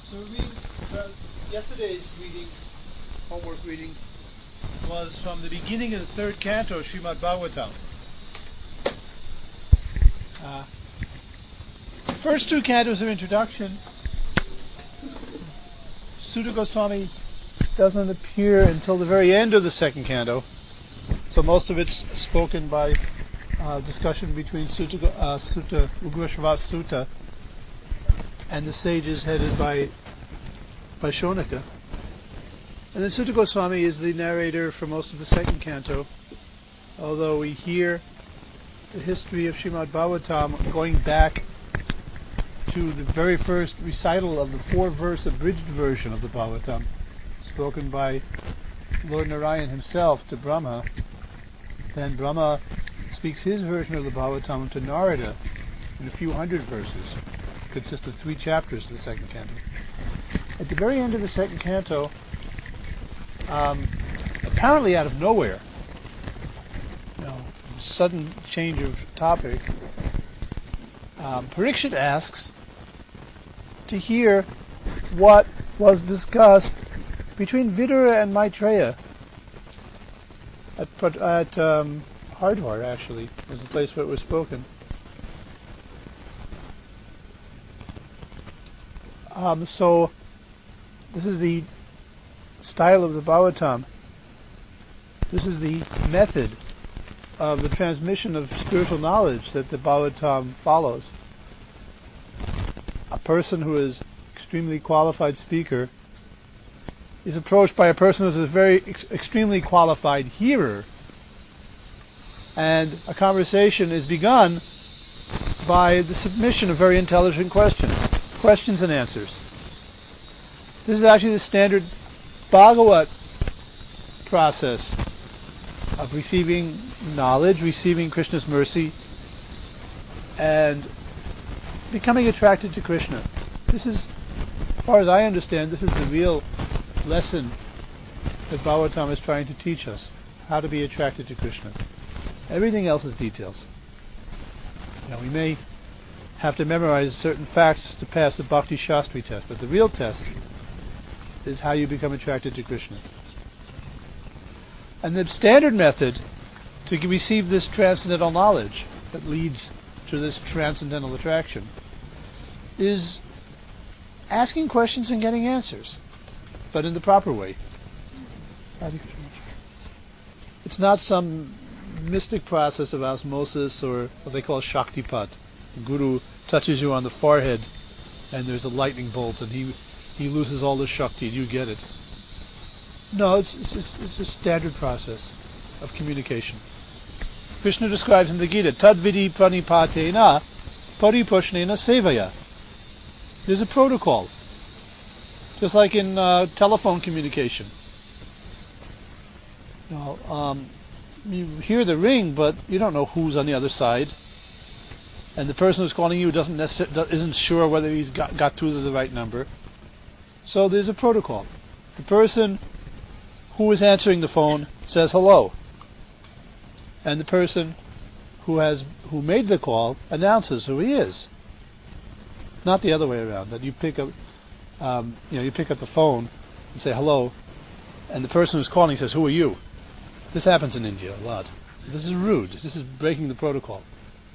So yesterday's reading, homework reading, was from the beginning of the third canto, Srimad Bhagavatam. The first two cantos of introduction, Sutta Goswami doesn't appear until the very end of the second canto, so most of it's spoken by discussion between Uddhavas Sutta and the sages headed by Shonaka. And then Sutta Goswami is the narrator for most of the second canto, although we hear the history of Srimad Bhagavatam going back to the very first recital of the 4-verse abridged version of the Bhagavatam, spoken by Lord Narayan himself to Brahma. Then Brahma speaks his version of the Bhagavatam to Narada in a few hundred verses. It consists of 3 chapters of the second canto. At the very end of the second canto, apparently out of nowhere, sudden change of topic, Parikshit asks to hear what was discussed between Vidura and Maitreya at Hardwar, actually, was the place where it was spoken. So this is the style of the Bhagavatam. This is the method of the transmission of spiritual knowledge that the Bhagavatam follows. A person who is extremely qualified speaker is approached by a person who is a very extremely qualified hearer, and a conversation is begun by the submission of very intelligent questions and answers. This is actually the standard Bhagavat process of receiving knowledge, receiving Krishna's mercy, and becoming attracted to Krishna. This is, as far as I understand, this is the real lesson that Bhagavatam is trying to teach us, how to be attracted to Krishna. Everything else is details. We may have to memorize certain facts to pass the Bhakti Shastri test, but the real test is how you become attracted to Krishna. And the standard method to receive this transcendental knowledge that leads to this transcendental attraction is asking questions and getting answers, but in the proper way. It's not some mystic process of osmosis or what they call Shaktipat. The Guru touches you on the forehead and there's a lightning bolt and he loses all the Shakti and you get it. No, it's a standard process of communication. Krishna describes in the Gita, Tadvidi pranipatena pariposhnena sevaya. There's a protocol, just like in telephone communication. You hear the ring, but you don't know who's on the other side, and the person who's calling you isn't sure whether he's got through to the right number. So there's a protocol. The person who is answering the phone says hello, and the person who made the call announces who he is. Not the other way around. That you pick up, you pick up the phone and say hello, and the person who's calling says, "Who are you?" This happens in India a lot. This is rude. This is breaking the protocol.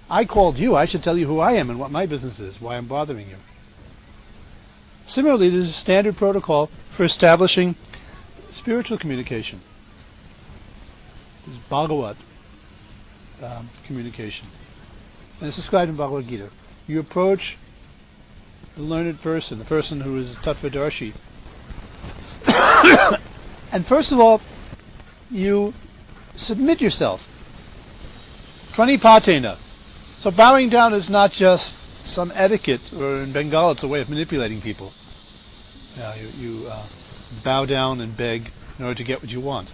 I called you. I should tell you who I am and what my business is, why I'm bothering you. Similarly, there's a standard protocol for establishing spiritual communication. This is Bhagavat communication. And it's described in Bhagavad Gita. You approach the learned person, the person who is Tattvadarshi. And first of all, you submit yourself. Pranipatena. So bowing down is not just some etiquette, or in Bengal it's a way of manipulating people. You bow down and beg in order to get what you want.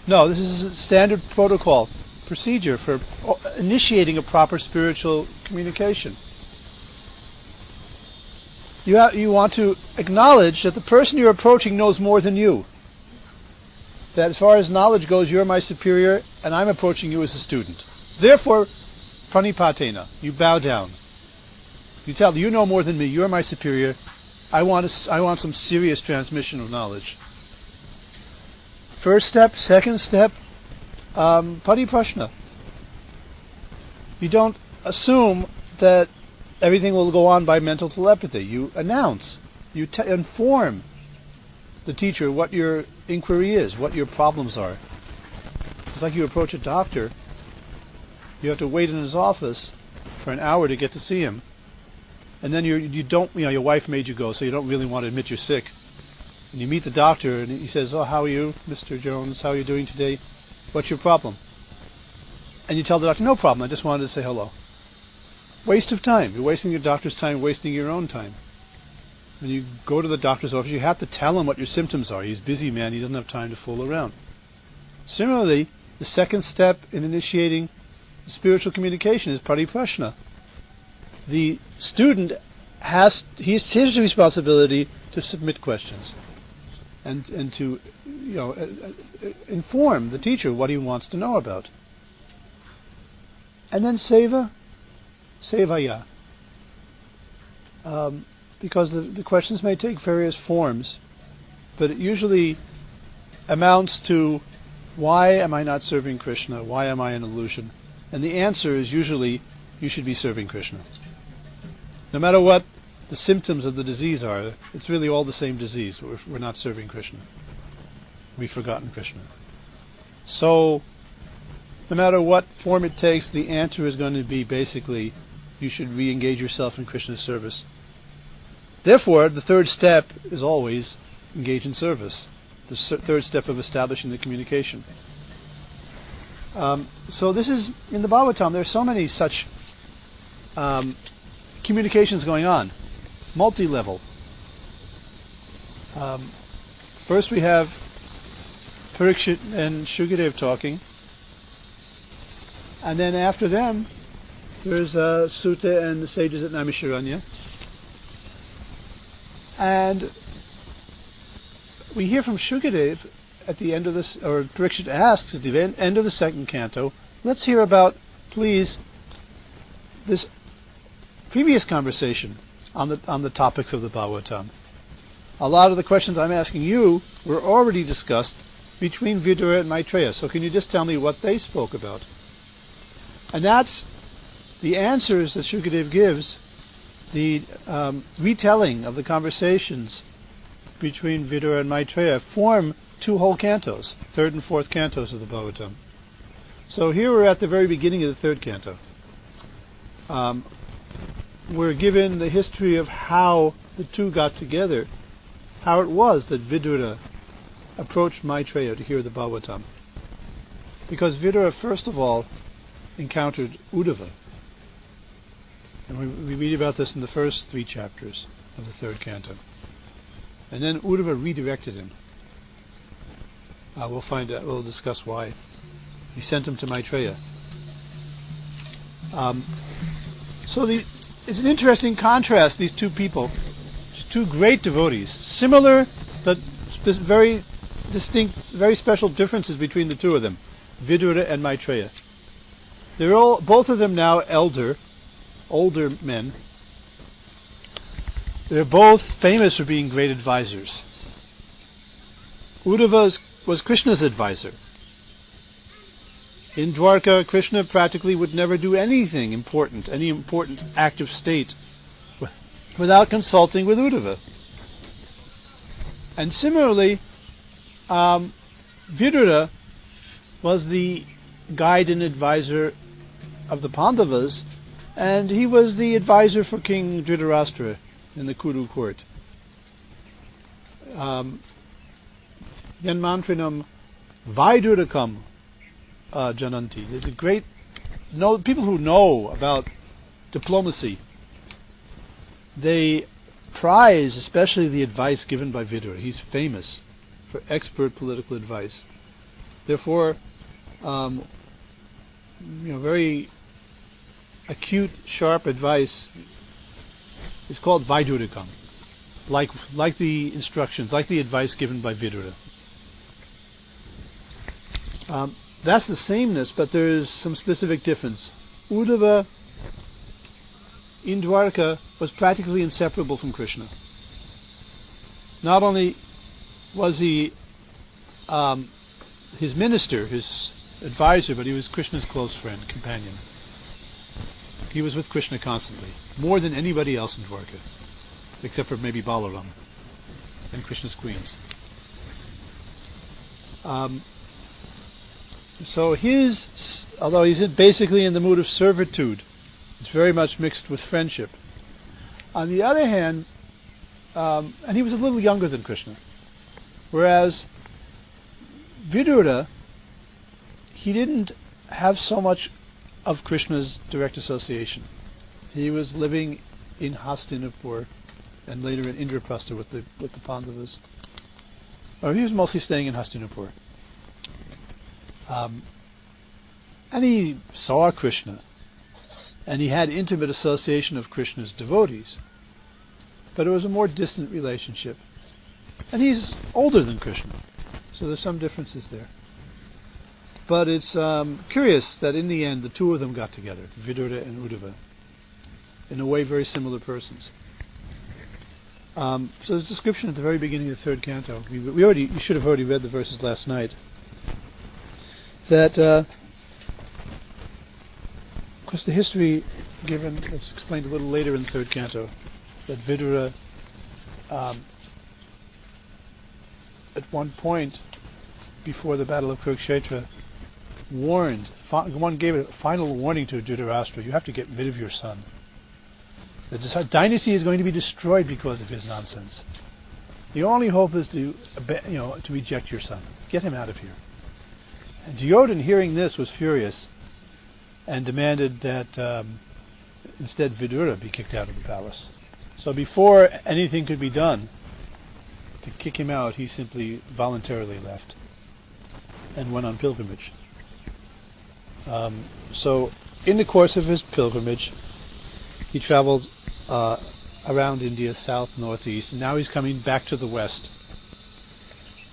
No, this is a standard protocol, procedure for initiating a proper spiritual communication. You want to acknowledge that the person you're approaching knows more than you. That as far as knowledge goes, you're my superior, and I'm approaching you as a student. Therefore, pranipatena, you bow down. You tell, you know more than me, you're my superior, I want some serious transmission of knowledge. First step, second step, pariprashna. You don't assume that everything will go on by mental telepathy. You announce, you inform the teacher what your inquiry is, what your problems are. It's like you approach a doctor. You have to wait in his office for an hour to get to see him. And then your wife made you go, so you don't really want to admit you're sick. And you meet the doctor, and he says, "Oh, how are you, Mr. Jones? How are you doing today? What's your problem?" And you tell the doctor, "No problem, I just wanted to say hello." Waste of time. You're wasting your doctor's time, wasting your own time. When you go to the doctor's office, you have to tell him what your symptoms are. He's a busy man, he doesn't have time to fool around. Similarly, the second step in initiating spiritual communication is pariprashna. The student it's his responsibility to submit questions and to inform the teacher what he wants to know about. And then sevaya. Because the questions may take various forms, but it usually amounts to, why am I not serving Krishna? Why am I an illusion? And the answer is usually, you should be serving Krishna. No matter what the symptoms of the disease are, it's really all the same disease. We're not serving Krishna. We've forgotten Krishna. So, no matter what form it takes, the answer is going to be basically, you should re-engage yourself in Krishna's service. Therefore, the third step is always engage in service. The third step of establishing the communication. So this is, in the Bhagavatam, there are so many such communications going on, multi-level. First we have Parikshit and Shukadev talking, and then after them there's Sutta and the sages at Naimisharanya. And we hear from Shukadev at the end of this, or Parikshit asks at the end of the second canto, let's hear about, please, this previous conversation on the topics of the Bhagavatam. A lot of the questions I'm asking you were already discussed between Vidura and Maitreya, so can you just tell me what they spoke about? And that's the answers that Shukadev gives, the retelling of the conversations between Vidura and Maitreya form two whole cantos, third and fourth cantos of the Bhagavatam. So here we're at the very beginning of the third canto. We're given the history of how the two got together, how it was that Vidura approached Maitreya to hear the Bhagavatam. Because Vidura, first of all, encountered Uddhava. And we read about this in the first 3 chapters of the third canto. And then Uddhava redirected him. We'll discuss why. He sent him to Maitreya. It's an interesting contrast, these two people, these two great devotees, similar but very distinct, very special differences between the two of them, Vidura and Maitreya. They're both of them now older men. They're both famous for being great advisors. Uddhava was Krishna's advisor. In Dwarka, Krishna practically would never do anything important, any important act of state, without consulting with Uddhava. And similarly, Vidura was the guide and advisor of the Pandavas, and he was the advisor for King Dhritarashtra in the Kuru court. Yanmantrinam Vaidurakam Jananti. There's a great people who know about diplomacy. They prize especially the advice given by Vidura. He's famous for expert political advice. Therefore, very acute, sharp advice is called Vaidurakam, like the instructions, like the advice given by Vidura. That's the sameness, but there is some specific difference. Uddhava in Dwarka was practically inseparable from Krishna. not only was he his minister, his advisor, but he was Krishna's close friend, companion. He was with Krishna constantly, more than anybody else in Dwarka, except for maybe Balaram and Krishna's queens. So although he's basically in the mood of servitude, it's very much mixed with friendship. On the other hand, and he was a little younger than Krishna, whereas Vidura, he didn't have so much of Krishna's direct association. He was living in Hastinapur and later in Indraprastha with the Pandavas. Or he was mostly staying in Hastinapur. And he saw Krishna, and he had intimate association of Krishna's devotees, but it was a more distant relationship. And he's older than Krishna, so there's some differences there. But it's curious that in the end the two of them got together, Vidura and Uddhava, in a way very similar persons. So there's a description at the very beginning of the third canto. You should have already read the verses last night. That, of course, the history given, it's explained a little later in the third canto, that Vidura, at one point before the Battle of Kurukshetra, gave a final warning to Dhritarashtra: you have to get rid of your son. The dynasty is going to be destroyed because of his nonsense. The only hope is to reject your son. Get him out of here. And Duryodhana, hearing this, was furious and demanded that instead Vidura be kicked out of the palace. So before anything could be done to kick him out, he simply voluntarily left and went on pilgrimage. So in the course of his pilgrimage, he traveled around India, south, northeast, and now he's coming back to the west.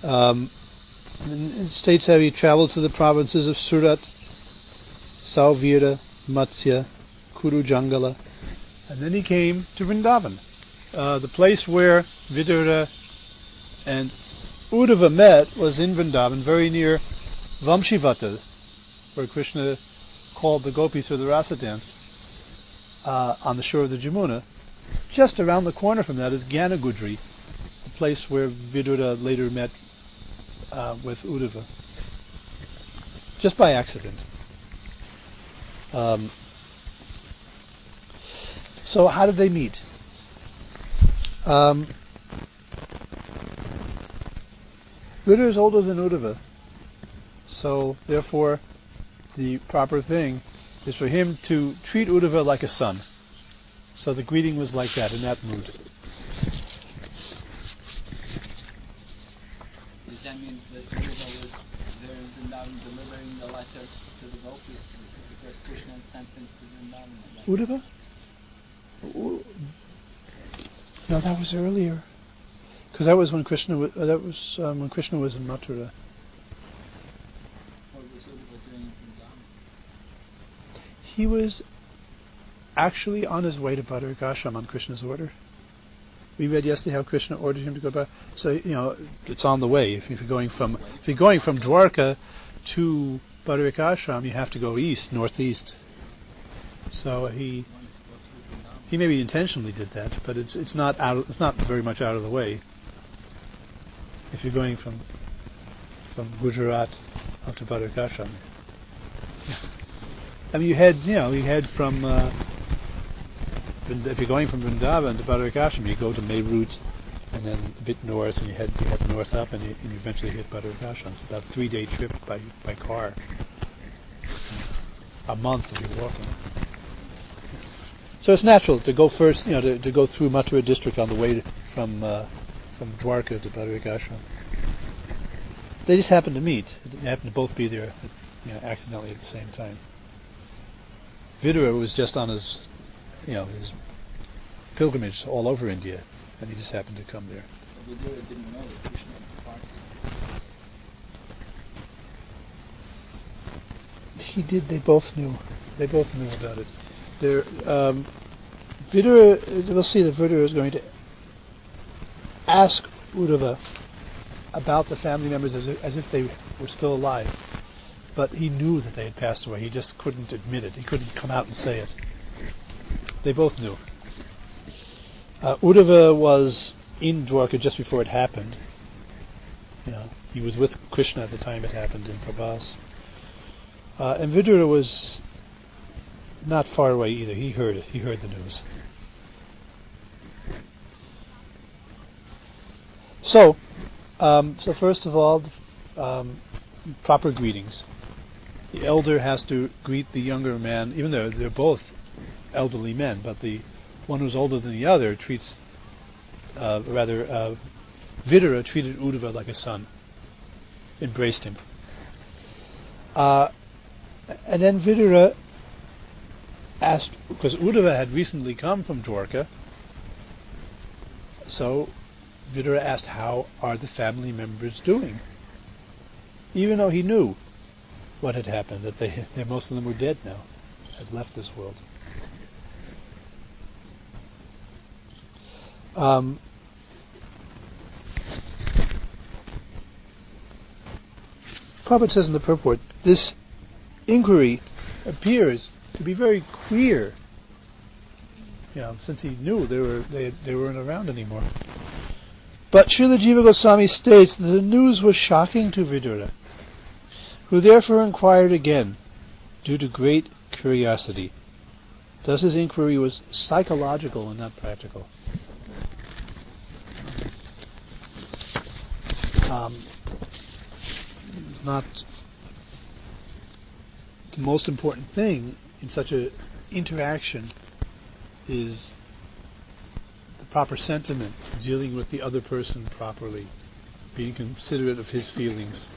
It states how he traveled to the provinces of Surat, Sauvira, Matsya, Kurujangala, and then he came to Vrindavan, the place where Vidura and Uddhava met was in Vrindavan, very near Vamshivata, where Krishna called the gopis for the rasa dance, on the shore of the Jamuna. Just around the corner from that is Gyanagudri, the place where Vidura later met with Uddhava, just by accident. So how did they meet? Vidura is older than Uddhava, so therefore the proper thing is for him to treat Uddhava like a son. So the greeting was like that, in that mood. Does that mean that Uddhava was there in Vrindavan delivering the letter to the gopis because Krishna had sent him to Vrindavan? Uddhava? No, that was earlier, because that was when Krishna was. When Krishna was in Mathura. What was Uddhava doing in Vrindavan? He was actually on his way to Bhadarikashram on Krishna's order. We read yesterday how Krishna ordered him to go back. So it's on the way. If you're going from Dwarka to Bhadarikashram, you have to go northeast. So he maybe intentionally did that, but it's not very much out of the way. If you're going from Gujarat up to Bhadarikashram, I mean you head from. If you're going from Vrindavan to Bhadarikashram, you go to Meerut, and then a bit north, and you head north up, and you eventually hit Bhadarikashram. It's about a 3-day trip by car. A month if you're walking. So it's natural to go first, to go through Mathura district on the way from Dwarka to Bhadarikashram. They just happened to meet. They happened to both be there, accidentally at the same time. Vidura was just on his pilgrimage all over India, and he just happened to come there. But Vidura didn't know that Krishna had departed. He did. They both knew. They both knew about it. Vidura. We'll see that Vidura is going to ask Uddhava about the family members as if they were still alive. But he knew that they had passed away. He just couldn't admit it. He couldn't come out and say it. They both knew. Uddhava was in Dwarka just before it happened. He was with Krishna at the time it happened in Prabhas. And Vidura was not far away either. He heard it. He heard the news. So first of all, proper greetings. The elder has to greet the younger man, even though they're both elderly men, but the one who's older than the other Vidura treated Uddhava like a son, embraced him. And then Vidura asked, because Uddhava had recently come from Dwarka, so Vidura asked, how are the family members doing? Even though he knew what had happened, that most of them were dead now, had left this world. Prabhupada says in the purport, this inquiry appears to be very queer, since he knew they weren't around anymore. But Srila Jiva Goswami states that the news was shocking to Vidura, who therefore inquired again, due to great curiosity. Thus his inquiry was psychological and not practical. Not the most important thing in such an interaction is the proper sentiment, dealing with the other person properly, being considerate of his feelings,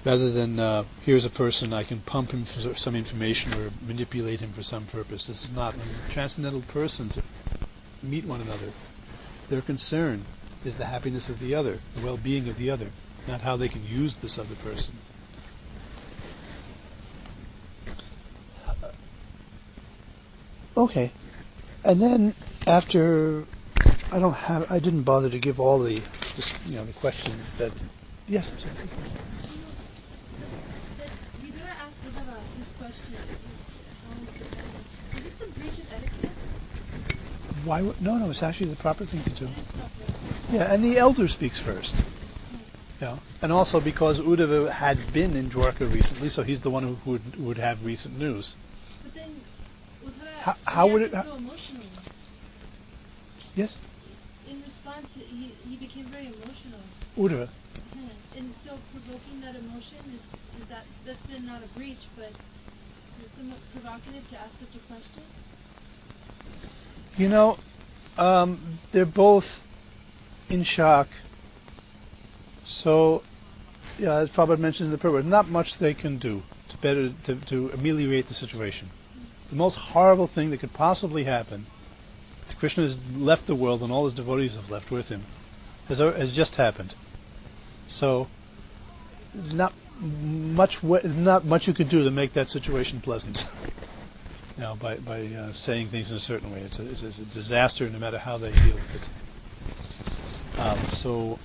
rather than here's a person, I can pump him for some information or manipulate him for some purpose. This is not. When transcendental persons meet one another, their concern is the happiness of the other, the well-being of the other, not how they can use this other person. Okay, and then after, I didn't bother to give all the questions that. Yes, I'm sorry. Vidura asked Uddhava this question. Is this a breach of etiquette? Why? No, it's actually the proper thing to do. Yeah, and the elder speaks first. And also because Uddhava had been in Dwarka recently, so he's the one who would have recent news. But then Uddhava how would it? so emotionally. Yes. In response, he became very emotional. Uddhava. And so provoking that emotion that's been not a breach, but it's somewhat provocative to ask such a question. They're both in shock. So, as Prabhupada mentions in the purport, not much they can do to ameliorate the situation. The most horrible thing that could possibly happen, Krishna has left the world and all his devotees have left with him, has just happened. So, not much you could do to make that situation pleasant. By saying things in a certain way, it's a disaster no matter how they deal with it. So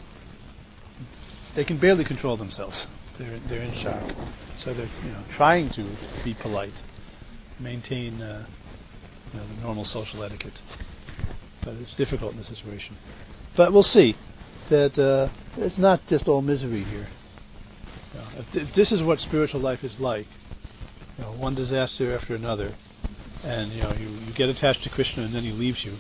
they can barely control themselves. They're in shock. So they're trying to be polite, maintain the normal social etiquette, but it's difficult in this situation. But we'll see that it's not just all misery here. If this is what spiritual life is like, one disaster after another, and you get attached to Krishna and then he leaves you,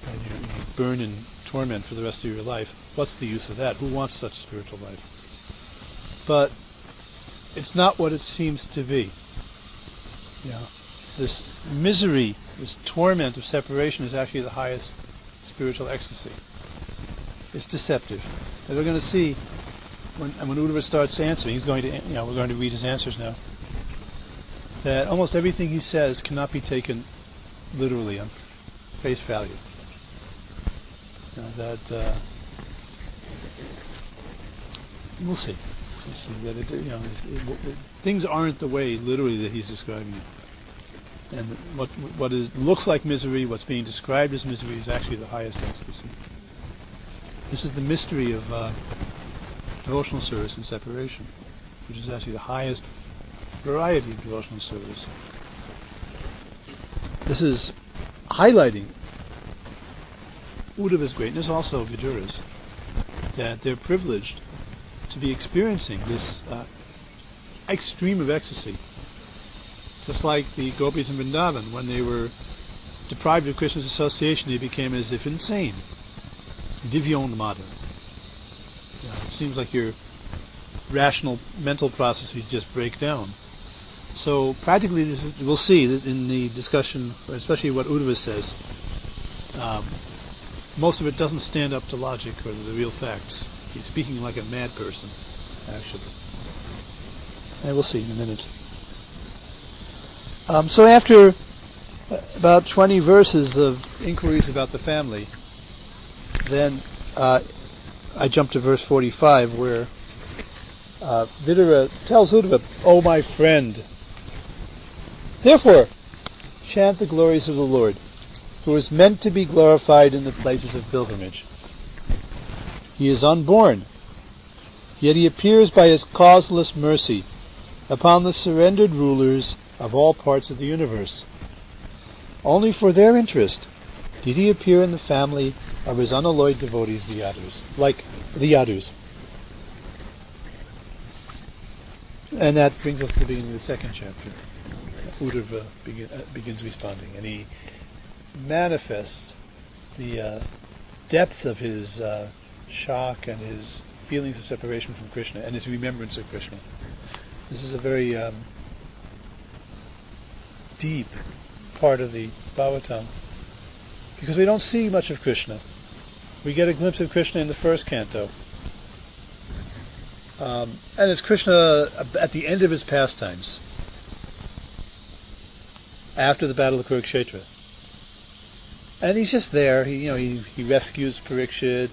and you burn in torment for the rest of your life. What's the use of that? Who wants such spiritual life? But it's not what it seems to be. This misery, this torment of separation is actually the highest spiritual ecstasy. It's deceptive. And we're going to see when Uddhava starts answering, we're going to read his answers now, that almost everything he says cannot be taken literally on face value. We'll see. We'll see that things aren't the way literally that he's describing it, and what looks like misery, what's being described as misery, is actually the highest ecstasy. This is the mystery of devotional service and separation, which is actually the highest variety of devotional service. This is highlighting Uddhava's greatness, also Vidura's, that they're privileged to be experiencing this extreme of ecstasy. Just like the gopis in Vrindavan, when they were deprived of Krishna's association, they became as if insane. Divyonmada. It seems like your rational mental processes just break down. So practically, we'll see that in the discussion, especially what Uddhava says, most of it doesn't stand up to logic or to the real facts. He's speaking like a mad person, actually. And we'll see in a minute. So after about 20 verses of inquiries about the family, then I jump to verse 45, where Vidura tells Uddhava, "O my friend, therefore chant the glories of the Lord, who is meant to be glorified in the places of pilgrimage. He is unborn, yet he appears by his causeless mercy upon the surrendered rulers of all parts of the universe. Only for their interest did he appear in the family of his unalloyed devotees, the Yadus, like the Yadus." And that brings us to the beginning of the second chapter. Uddhava begins responding, and he manifests the depths of his shock and his feelings of separation from Krishna and his remembrance of Krishna. This is a very deep part of the Bhagavatam, because we don't see much of Krishna. We get a glimpse of Krishna in the first canto. And it's Krishna at the end of his pastimes, after the Battle of Kurukshetra. And he's just there. He rescues Parikshit,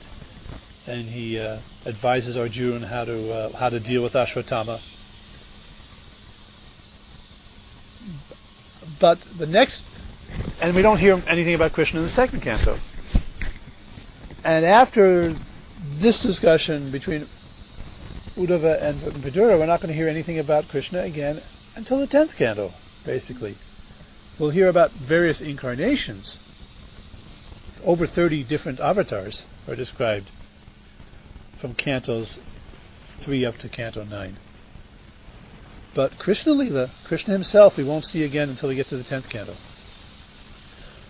and he advises Arjuna how to deal with Ashwatthama. But and we don't hear anything about Krishna in the second canto. And after this discussion between Uddhava and Vidura, we're not going to hear anything about Krishna again until the 10th canto, basically. We'll hear about various incarnations. Over 30 different avatars are described from cantos 3 up to canto 9. But Krishna Lila, Krishna himself, we won't see again until we get to the 10th canto.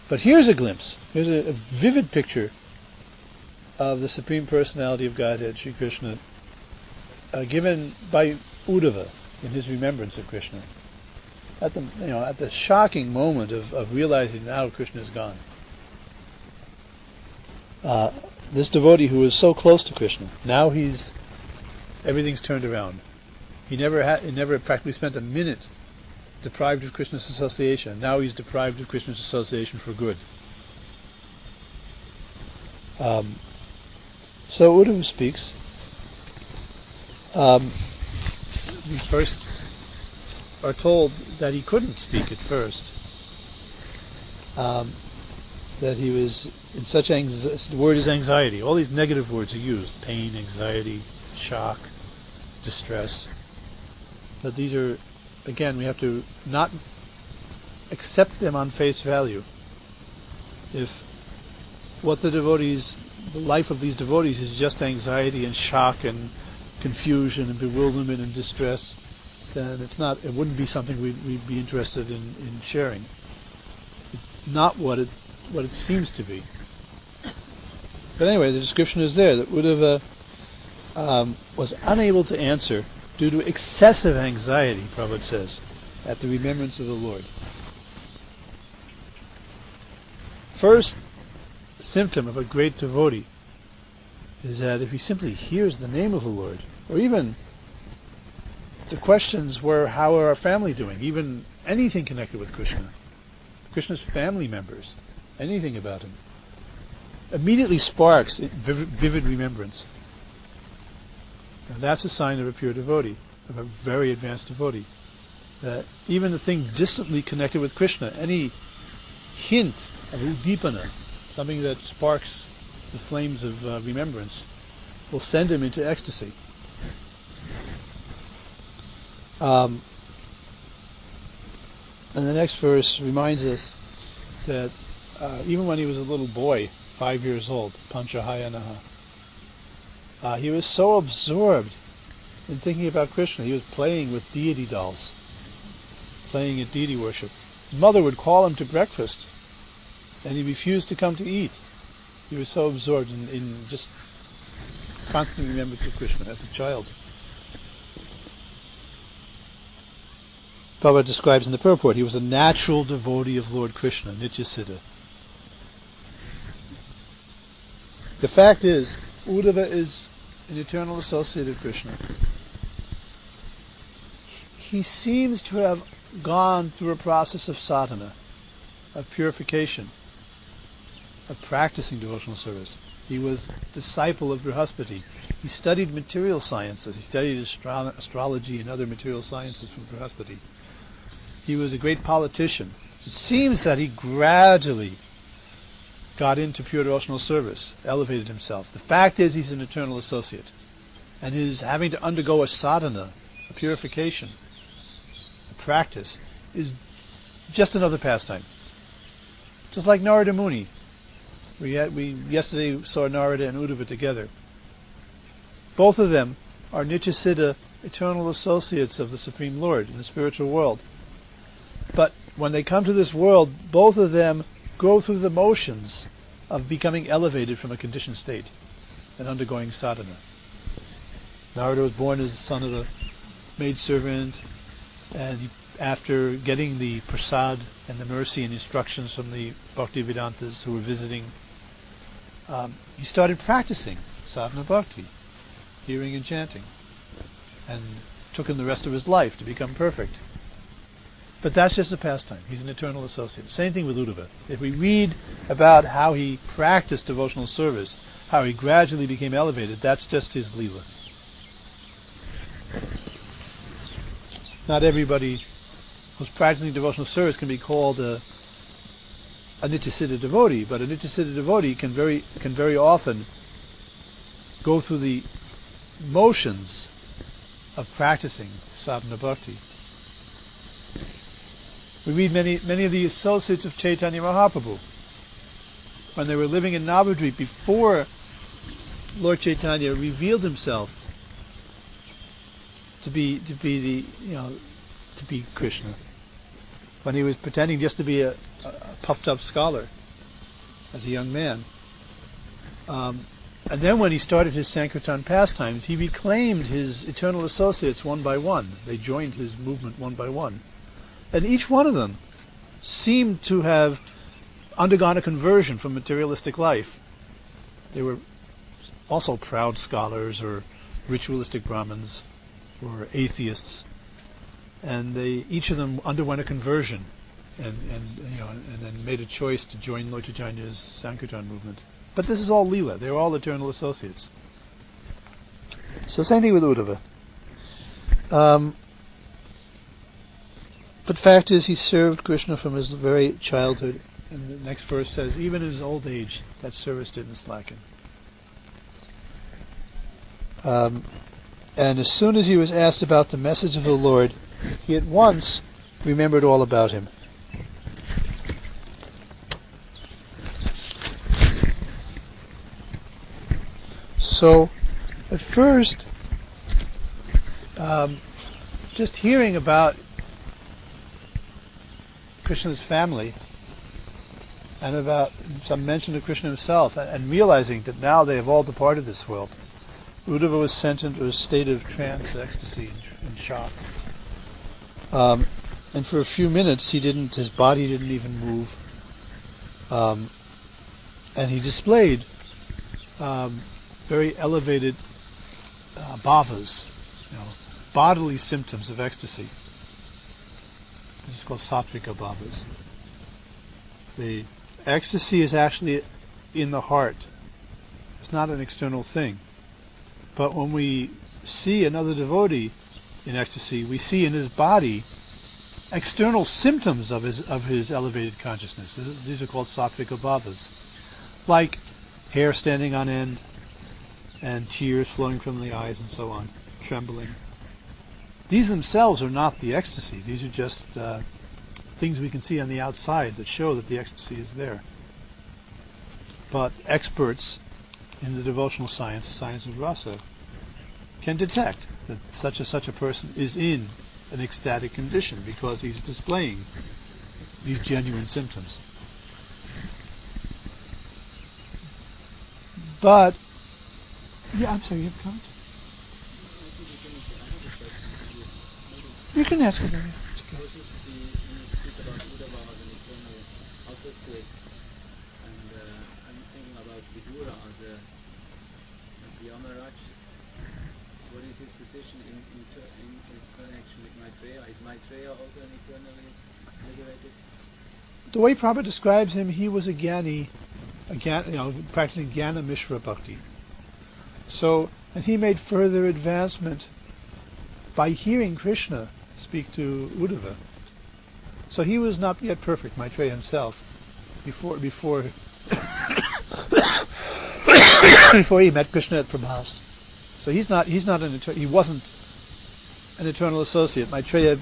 But here's a glimpse. Here's a vivid picture of the Supreme Personality of Godhead, Sri Krishna, given by Uddhava in his remembrance of Krishna. At the shocking moment of realizing now Krishna is gone. This devotee who was so close to Krishna, now everything's turned around. He never practically spent a minute deprived of Krishna's association. Now he's deprived of Krishna's association for good. So Uddhava speaks. We first are told that he couldn't speak at first. That he was in such the word is anxiety. All these negative words are used: pain, anxiety, shock, distress. But these are, again, we have to not accept them on face value. If what the life of these devotees is just anxiety and shock and confusion and bewilderment and distress, then it wouldn't be something we'd be interested in sharing. It's not what it seems to be. But anyway, the description is there that Uddhava was unable to answer due to excessive anxiety, Prabhupada says, at the remembrance of the Lord. First symptom of a great devotee is that if he simply hears the name of the Lord, or even the questions were, how are our family doing, even anything connected with Krishna's family members, anything about him, immediately sparks vivid remembrance. And that's a sign of a pure devotee, of a very advanced devotee. That even the thing distantly connected with Krishna, any hint of udipana, something that sparks the flames of remembrance, will send him into ecstasy. And the next verse reminds us that even when he was a little boy, 5 years old, Panchahayanaha, he was so absorbed in thinking about Krishna, he was playing with deity dolls, playing at deity worship. His mother would call him to breakfast, and he refused to come to eat. He was so absorbed in just constantly remembrance of Krishna as a child. Prabhupada describes in the purport, he was a natural devotee of Lord Krishna, Nityasiddha. The fact is, Uddhava is an eternal associate of Krishna. He seems to have gone through a process of sadhana, of purification, of practicing devotional service. He was disciple of Brihaspati. He studied material sciences. He studied astrology and other material sciences from Brihaspati. He was a great politician. It seems that he gradually got into pure devotional service, elevated himself. The fact is, he's an eternal associate. And his having to undergo a sadhana, a purification, a practice, is just another pastime. Just like Narada Muni. We yesterday saw Narada and Uddhava together. Both of them are Nityasiddha, eternal associates of the Supreme Lord in the spiritual world. But when they come to this world, both of them go through the motions of becoming elevated from a conditioned state and undergoing sadhana. Narada was born as the son of a maidservant, and after getting the prasad and the mercy and instructions from the Bhaktivedantas who were visiting, he started practicing sadhana bhakti, hearing and chanting, and took him the rest of his life to become perfect. But that's just a pastime. He's an eternal associate. Same thing with Uddhava. If we read about how he practiced devotional service, how he gradually became elevated, that's just his Leela. Not everybody who's practicing devotional service can be called a Nityasiddha devotee, but a Nityasiddha devotee can very often go through the motions of practicing sadhana bhakti. We read many of the associates of Chaitanya Mahaprabhu, when they were living in Navadvip before Lord Chaitanya revealed himself to be Krishna, when he was pretending just to be a puffed up scholar as a young man. And then when he started his Sankirtan pastimes, he reclaimed his eternal associates one by one. They joined his movement one by one. And each one of them seemed to have undergone a conversion from materialistic life. They were also proud scholars or ritualistic Brahmins or atheists. And each of them underwent a conversion and then made a choice to join Lord Chaitanya's Sankirtan movement. But this is all Leela. They're all eternal associates. So same thing with Uddhava. But fact is, he served Krishna from his very childhood. And the next verse says, even in his old age, that service didn't slacken. And as soon as he was asked about the message of the Lord, he at once remembered all about him. So, at first, just hearing about Krishna's family and about some mention of Krishna himself, and realizing that now they have all departed this world, Uddhava was sent into a state of trance, ecstasy, and shock. And for a few minutes, his body didn't even move, and he displayed very elevated bhavas, bodily symptoms of ecstasy. This is called sattvika bhavas. The ecstasy is actually in the heart. It's not an external thing. But when we see another devotee in ecstasy, we see in his body external symptoms of his elevated consciousness. These are called sattvika bhavas. Like hair standing on end, and tears flowing from the eyes and so on, trembling. These themselves are not the ecstasy. These are just things we can see on the outside that show that the ecstasy is there. But experts in the devotional science, the science of rasa, can detect that such a person is in an ecstatic condition because he's displaying these genuine symptoms. But, yeah, I'm sorry, you have a comment? You can ask it. I'm thinking about Vidura as Yamaraj. What is his position in connection with Maitreya? Is Maitreya also an eternally liberated? The way Prabhupada describes him, he was a Jnani, practicing Jnana Mishra Bhakti. So, and he made further advancement by hearing Krishna speak to Uddhava. So he was not yet perfect, Maitreya himself, before before he met Krishna at Prabhas. So he wasn't an eternal associate. Maitreya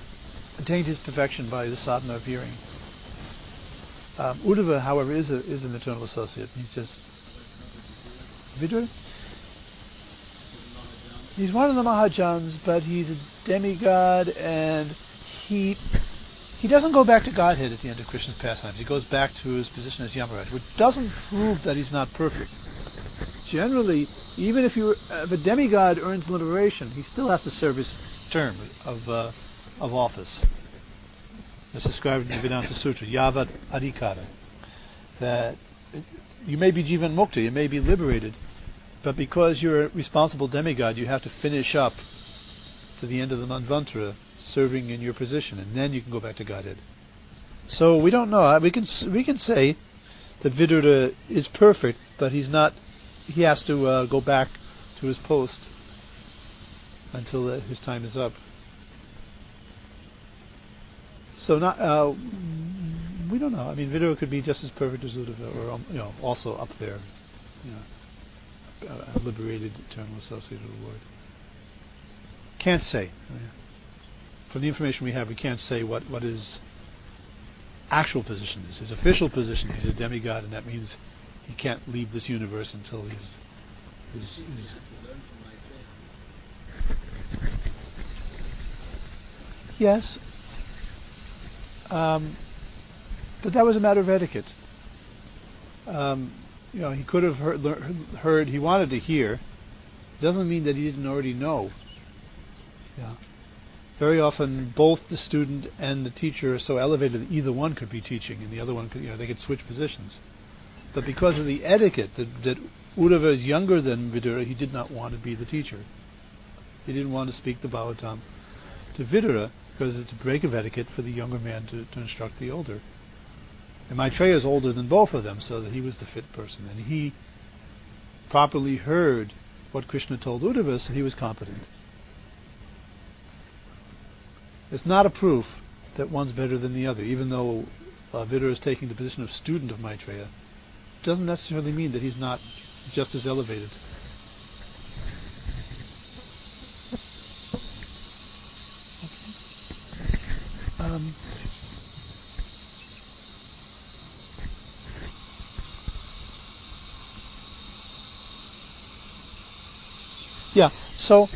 attained his perfection by the sadhana of hearing. Uddhava, however, is an eternal associate. He's just Vidura. He's one of the Mahajans, but he's a demigod, and he doesn't go back to Godhead at the end of Krishna's pastimes. He goes back to his position as Yamaraj, which doesn't prove that he's not perfect. Generally, even if a demigod earns liberation, he still has to serve his term of office. That's described in the Vedanta Sutra, Yavat Adhikara, that you may be Jivan Mukta, you may be liberated, but because you're a responsible demigod, you have to finish up to the end of the Manvantara, serving in your position, and then you can go back to Godhead. So we don't know. We can say that Vidura is perfect, but he's not. He has to go back to his post until his time is up. So we don't know. I mean, Vidura could be just as perfect as Uddhava, or also up there, a liberated eternal associate of the Lord. Can't say. From the information we have, we can't say what his actual position is. His official position, he's a demigod, and that means he can't leave this universe until he's yes. But that was a matter of etiquette. He could have heard. He wanted to hear. Doesn't mean that he didn't already know. Yeah. Very often, both the student and the teacher are so elevated that either one could be teaching, and the other one could. They could switch positions. But because of the etiquette that Uddhava is younger than Vidura, he did not want to be the teacher. He didn't want to speak the Bhagavatam to Vidura because it's a break of etiquette for the younger man to instruct the older. And Maitreya is older than both of them, so that he was the fit person. And he properly heard what Krishna told Uddhava, so he was competent. It's not a proof that one's better than the other, even though Vidura is taking the position of student of Maitreya. It doesn't necessarily mean that he's not just as elevated. So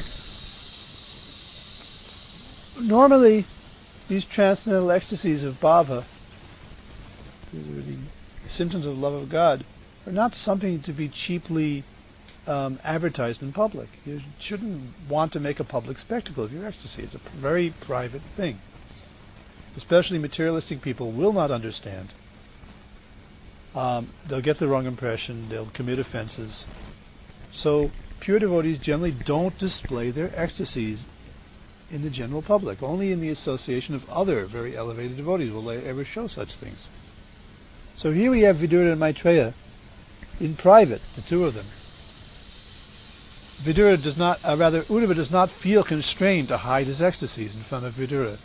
normally these transcendental ecstasies of bhava, the symptoms of love of God, are not something to be cheaply advertised in public. You shouldn't want to make a public spectacle of your ecstasy. It's a very private thing. Especially materialistic people will not understand. They'll get the wrong impression. They'll commit offenses. So pure devotees generally don't display their ecstasies in the general public. Only in the association of other very elevated devotees will they ever show such things. So here we have Vidura and Maitreya in private, the two of them. Uddhava does not feel constrained to hide his ecstasies in front of Vidura.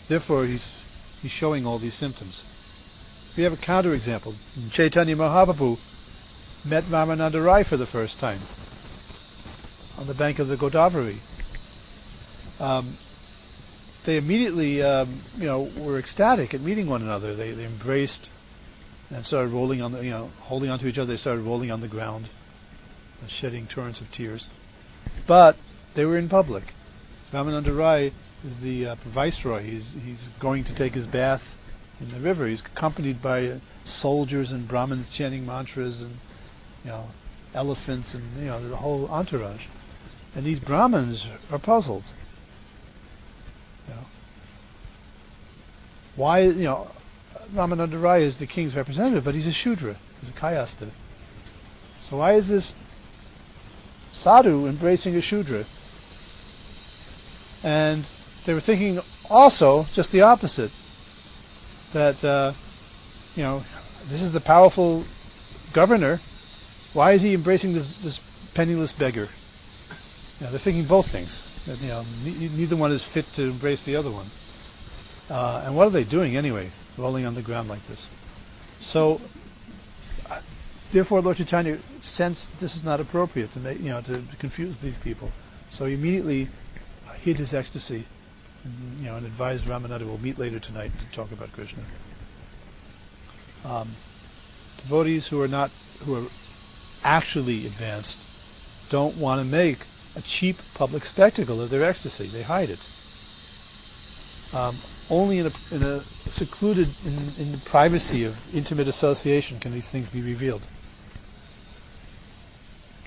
Therefore, he's showing all these symptoms. We have a counterexample. Chaitanya Mahaprabhu met Ramananda Rai for the first time on the bank of the Godavari. They immediately, were ecstatic at meeting one another. They embraced and started rolling on holding onto each other. They started rolling on the ground, shedding torrents of tears. But they were in public. Ramananda Rai is the viceroy. He's going to take his bath in the river. He's accompanied by soldiers and Brahmins chanting mantras and elephants and the whole entourage. And these Brahmins are puzzled. Why? Ramananda Rai is the king's representative, but he's a Shudra. He's a Kayastha. So why is this sadhu embracing a Shudra? And they were thinking also just the opposite. That, this is the powerful governor. Why is he embracing this penniless beggar? They're thinking both things. That, neither one is fit to embrace the other one. And what are they doing anyway, rolling on the ground like this? So, therefore, Lord Chaitanya sensed this is not appropriate to make, to confuse these people. So he immediately hid his ecstasy, and advised Ramananda, we'll meet later tonight to talk about Krishna. Devotees who are actually advanced don't want to make a cheap public spectacle of their ecstasy. They hide it. Only in a secluded, in the privacy of intimate association can these things be revealed.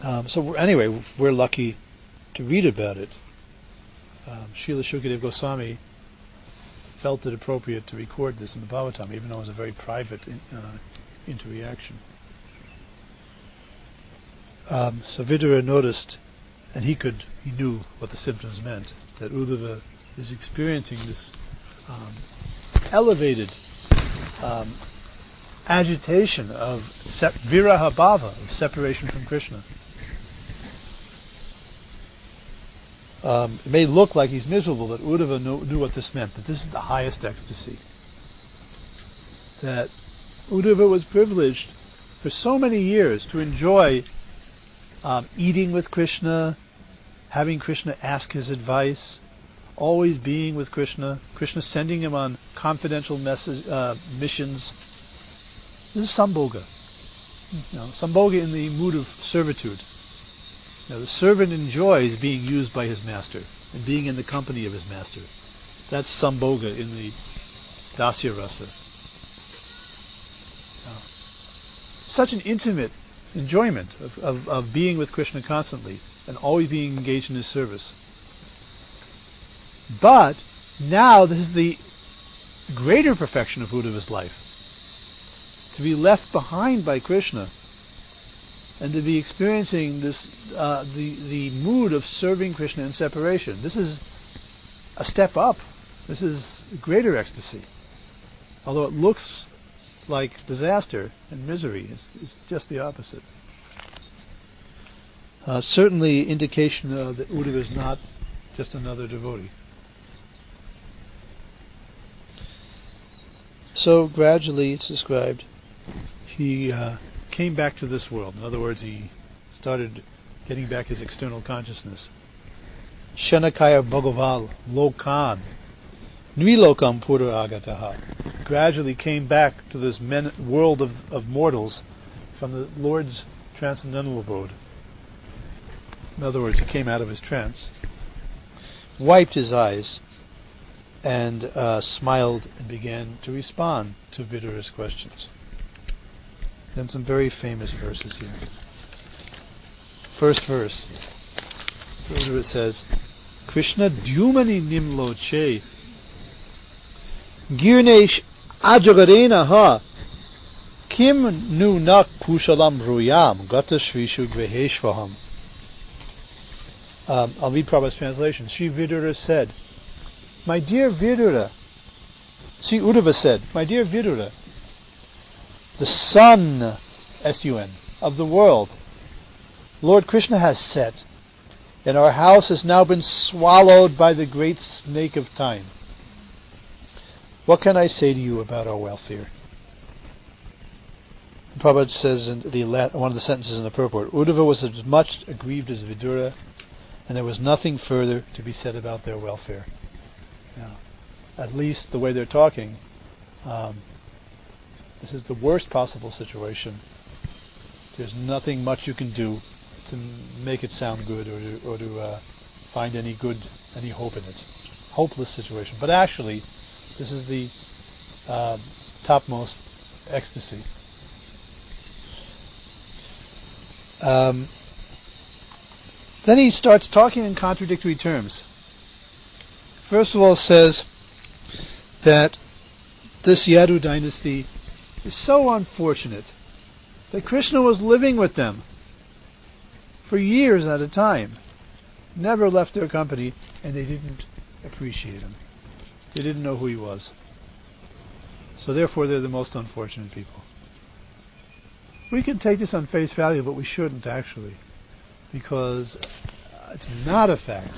Anyway, we're lucky to read about it. Srila Shukadev Goswami felt it appropriate to record this in the Bhagavatam, even though it was a very private interreaction. So Vidura noticed, and he knew what the symptoms meant, that Uddhava is experiencing this elevated agitation of viraha bhava, of separation from Krishna. It may look like he's miserable, but Uddhava knew what this meant, that this is the highest ecstasy. That Uddhava was privileged for so many years to enjoy eating with Krishna, having Krishna ask his advice, always being with Krishna, Krishna sending him on confidential missions. This is sambhoga. Sambhoga in the mood of servitude. The servant enjoys being used by his master and being in the company of his master. That's sambhoga in the dasya rasa. Such an intimate enjoyment of being with Krishna constantly and always being engaged in his service. But now this is the greater perfection of Uddhava's life. To be left behind by Krishna and to be experiencing this the mood of serving Krishna in separation. This is a step up. This is greater ecstasy. Although it looks like disaster and misery, it's just the opposite. Certainly indication that Uddhava is not just another devotee. So gradually, it's described, he came back to this world. In other words, he started getting back his external consciousness. Shanakaya Bhagaval Lokan Nvilokam Pura Agataha. Gradually came back to this world of mortals from the Lord's transcendental abode. In other words, he came out of his trance, wiped his eyes, and smiled and began to respond to Vidura's questions. Then some very famous verses here. First verse, Vidura says, Krishna Dyumani Nimlo Che Girnesh Ajagarena Ha Kim Nu Nak Kushalam Ruyam Gata Shrishu Greheshvaham. I'll read Prabhupada's translation. Sri Vidura said, my dear Vidura, Sri Uddhava said, my dear Vidura, the sun, S-U-N, of the world, Lord Krishna has set, and our house has now been swallowed by the great snake of time. What can I say to you about our welfare? Prabhupada says in one of the sentences in the purport, Uddhava was as much aggrieved as Vidura, and there was nothing further to be said about their welfare. Now, at least the way they're talking, this is the worst possible situation. There's nothing much you can do to make it sound good or to find any hope in it. Hopeless situation. But actually, this is the topmost ecstasy. Then he starts talking in contradictory terms. First of all, says that this Yadu dynasty is so unfortunate that Krishna was living with them for years at a time, never left their company, and they didn't appreciate him. They didn't know who he was. So therefore they're the most unfortunate people. We can take this on face value, but we shouldn't actually, because it's not a fact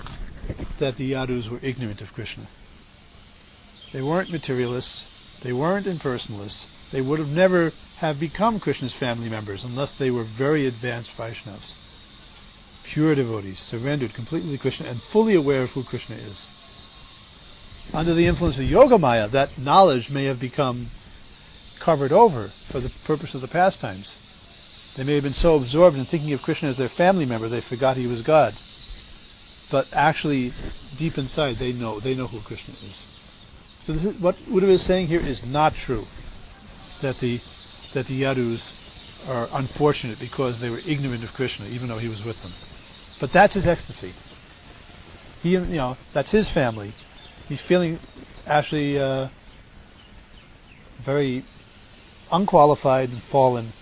that the Yadus were ignorant of Krishna. They weren't materialists, they weren't impersonalists, they would have never have become Krishna's family members unless they were very advanced Vaishnavas, pure devotees, surrendered completely to Krishna and fully aware of who Krishna is. Under the influence of Yogamaya, that knowledge may have become covered over for the purpose of the pastimes. They may have been so absorbed in thinking of Krishna as their family member they forgot he was God. But actually, deep inside, they know who Krishna is. So this is, what Uddhava is saying here is not true. That the Yadus are unfortunate because they were ignorant of Krishna, even though he was with them. But that's his ecstasy. That's his family. He's feeling actually very unqualified and fallen.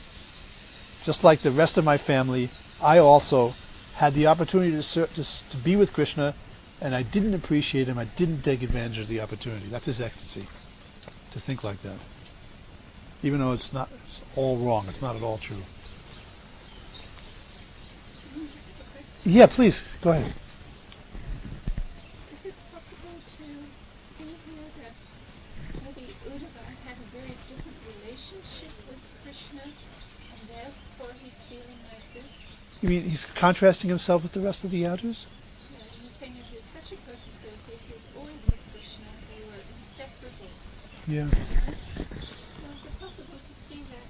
Just like the rest of my family, I also had the opportunity to be with Krishna, and I didn't appreciate him. I didn't take advantage of the opportunity. That's his ecstasy, to think like that. Even though it's all wrong. It's not at all true. Yeah, please, go ahead. Is it possible to see here that maybe Uddhava had a very different relationship with Krishna, and therefore he's feeling like this? You mean he's contrasting himself with the rest of the Yadus? Yeah, and he's saying that he's such a close associate, he was always with Krishna, they were inseparable. Yeah. So is it possible to see that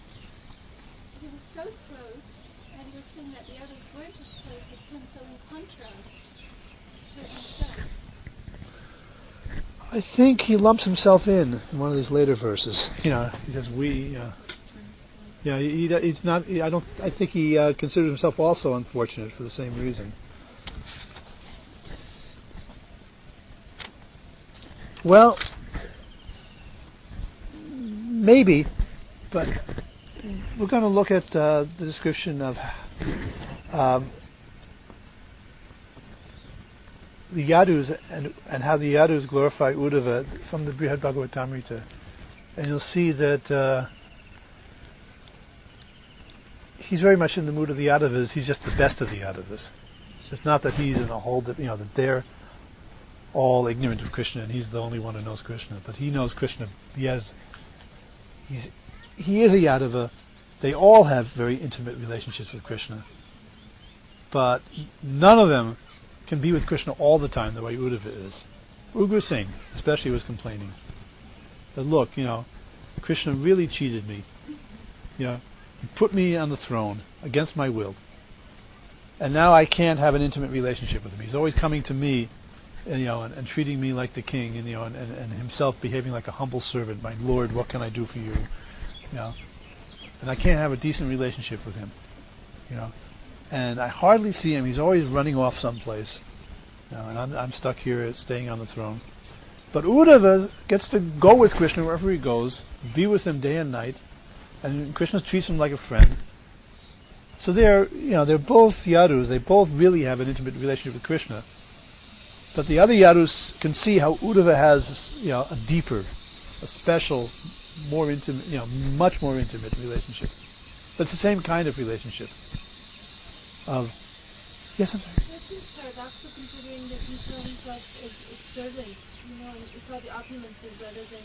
he was so close, and he was seeing that the others weren't as close as him, so in contrast to himself? I think he lumps himself in one of these later verses. He says we. He's not. I think he considers himself also unfortunate for the same reason. Well, maybe, but we're going to look at the description of the Yadus and how the Yadus glorify Uddhava from the Brihad Bhagavatamrita. And you'll see that he's very much in the mood of the Yadavas. He's just the best of the Yadavas. It's not that he's in a whole, that they're all ignorant of Krishna and he's the only one who knows Krishna. But he knows Krishna. He is a Yadava. They all have very intimate relationships with Krishna. But none of them can be with Krishna all the time the way Uddhava is. Ugra Singh especially was complaining that, look, Krishna really cheated me. He put me on the throne against my will. And now I can't have an intimate relationship with him. He's always coming to me and treating me like the king, and himself behaving like a humble servant. My Lord, what can I do for you? And I can't have a decent relationship with him. And I hardly see him. He's always running off someplace. And I'm stuck here staying on the throne. But Uddhava gets to go with Krishna wherever he goes, be with him day and night, and Krishna treats him like a friend. So they're both Yadus. They both really have an intimate relationship with Krishna. But the other Yadus can see how Uddhava has, a deeper, a special, more intimate, much more intimate relationship. But it's the same kind of relationship. Yes, I'm sorry. That seems paradoxical considering that he saw himself as a servant, and he saw the opulences rather than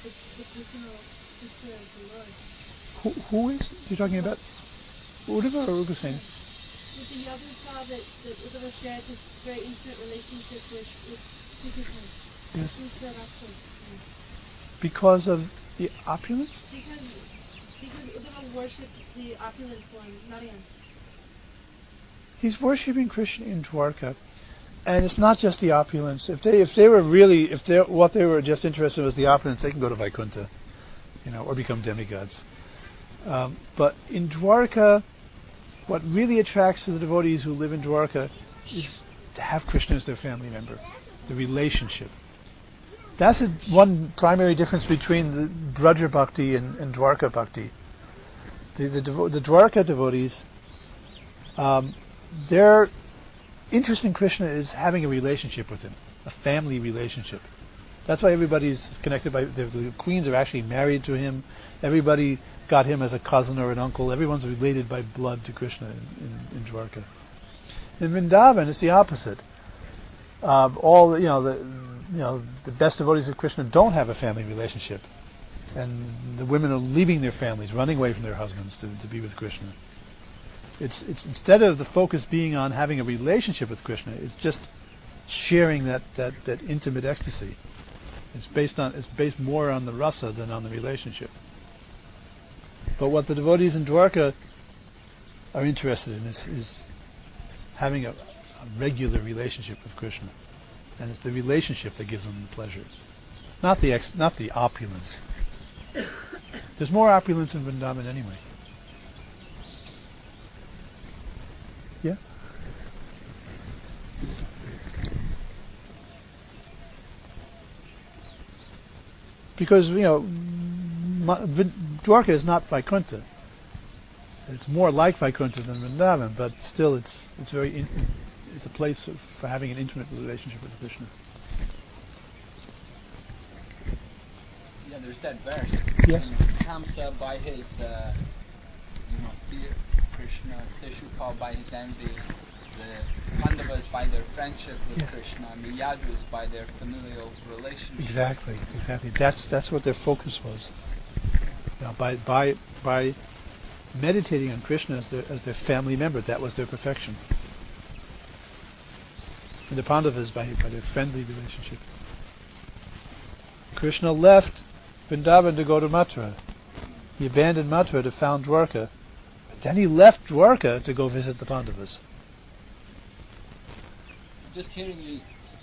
the personal picture of the Lord. Who is you're talking about? Uddhava or Ugrasena? The Yadus saw that Uddhava shared this very intimate relationship with Sri Krishna. Yes. Who's the Rakshas? Because of the opulence? Because Uddhava worshipped the opulent form, Narayan. He's worshipping Krishna in Dwarka, and it's not just the opulence. If they what they were just interested in was the opulence, they can go to Vaikuntha, or become demigods. But in Dwarka, what really attracts the devotees who live in Dwarka is to have Krishna as their family member, the relationship. That's one primary difference between the Braja Bhakti and Dwarka Bhakti. The Dwarka devotees, their interest in Krishna is having a relationship with him, a family relationship. That's why everybody's connected by, the queens are actually married to him. Everybody got him as a cousin or an uncle. Everyone's related by blood to Krishna in Dwarka. In Vrindavan, it's the opposite. The best devotees of Krishna don't have a family relationship, and the women are leaving their families, running away from their husbands to be with Krishna. It's instead of the focus being on having a relationship with Krishna, it's just sharing that intimate ecstasy. It's based more on the rasa than on the relationship. But what the devotees in Dwarka are interested in is having a regular relationship with Krishna, and it's the relationship that gives them the pleasure, not the opulence. There's more opulence in Vrindavan anyway. Yeah. Because Dwarka is not Vaikuntha. It's more like Vaikuntha than Vrindavan, but still it's a place for having an intimate relationship with Krishna. Yeah, there's that verse. Yes. Kamsa by his fear, Krishna, Seshupal by his envy, the Pandavas by their friendship with Krishna, and the Yadus by their familial relationship. Exactly. That's what their focus was. By meditating on Krishna as their family member, that was their perfection. And the Pandavas by their friendly relationship. Krishna left Vrindavan to go to Mathura. He abandoned Mathura to found Dwarka, but then he left Dwarka to go visit the Pandavas. Just hearing you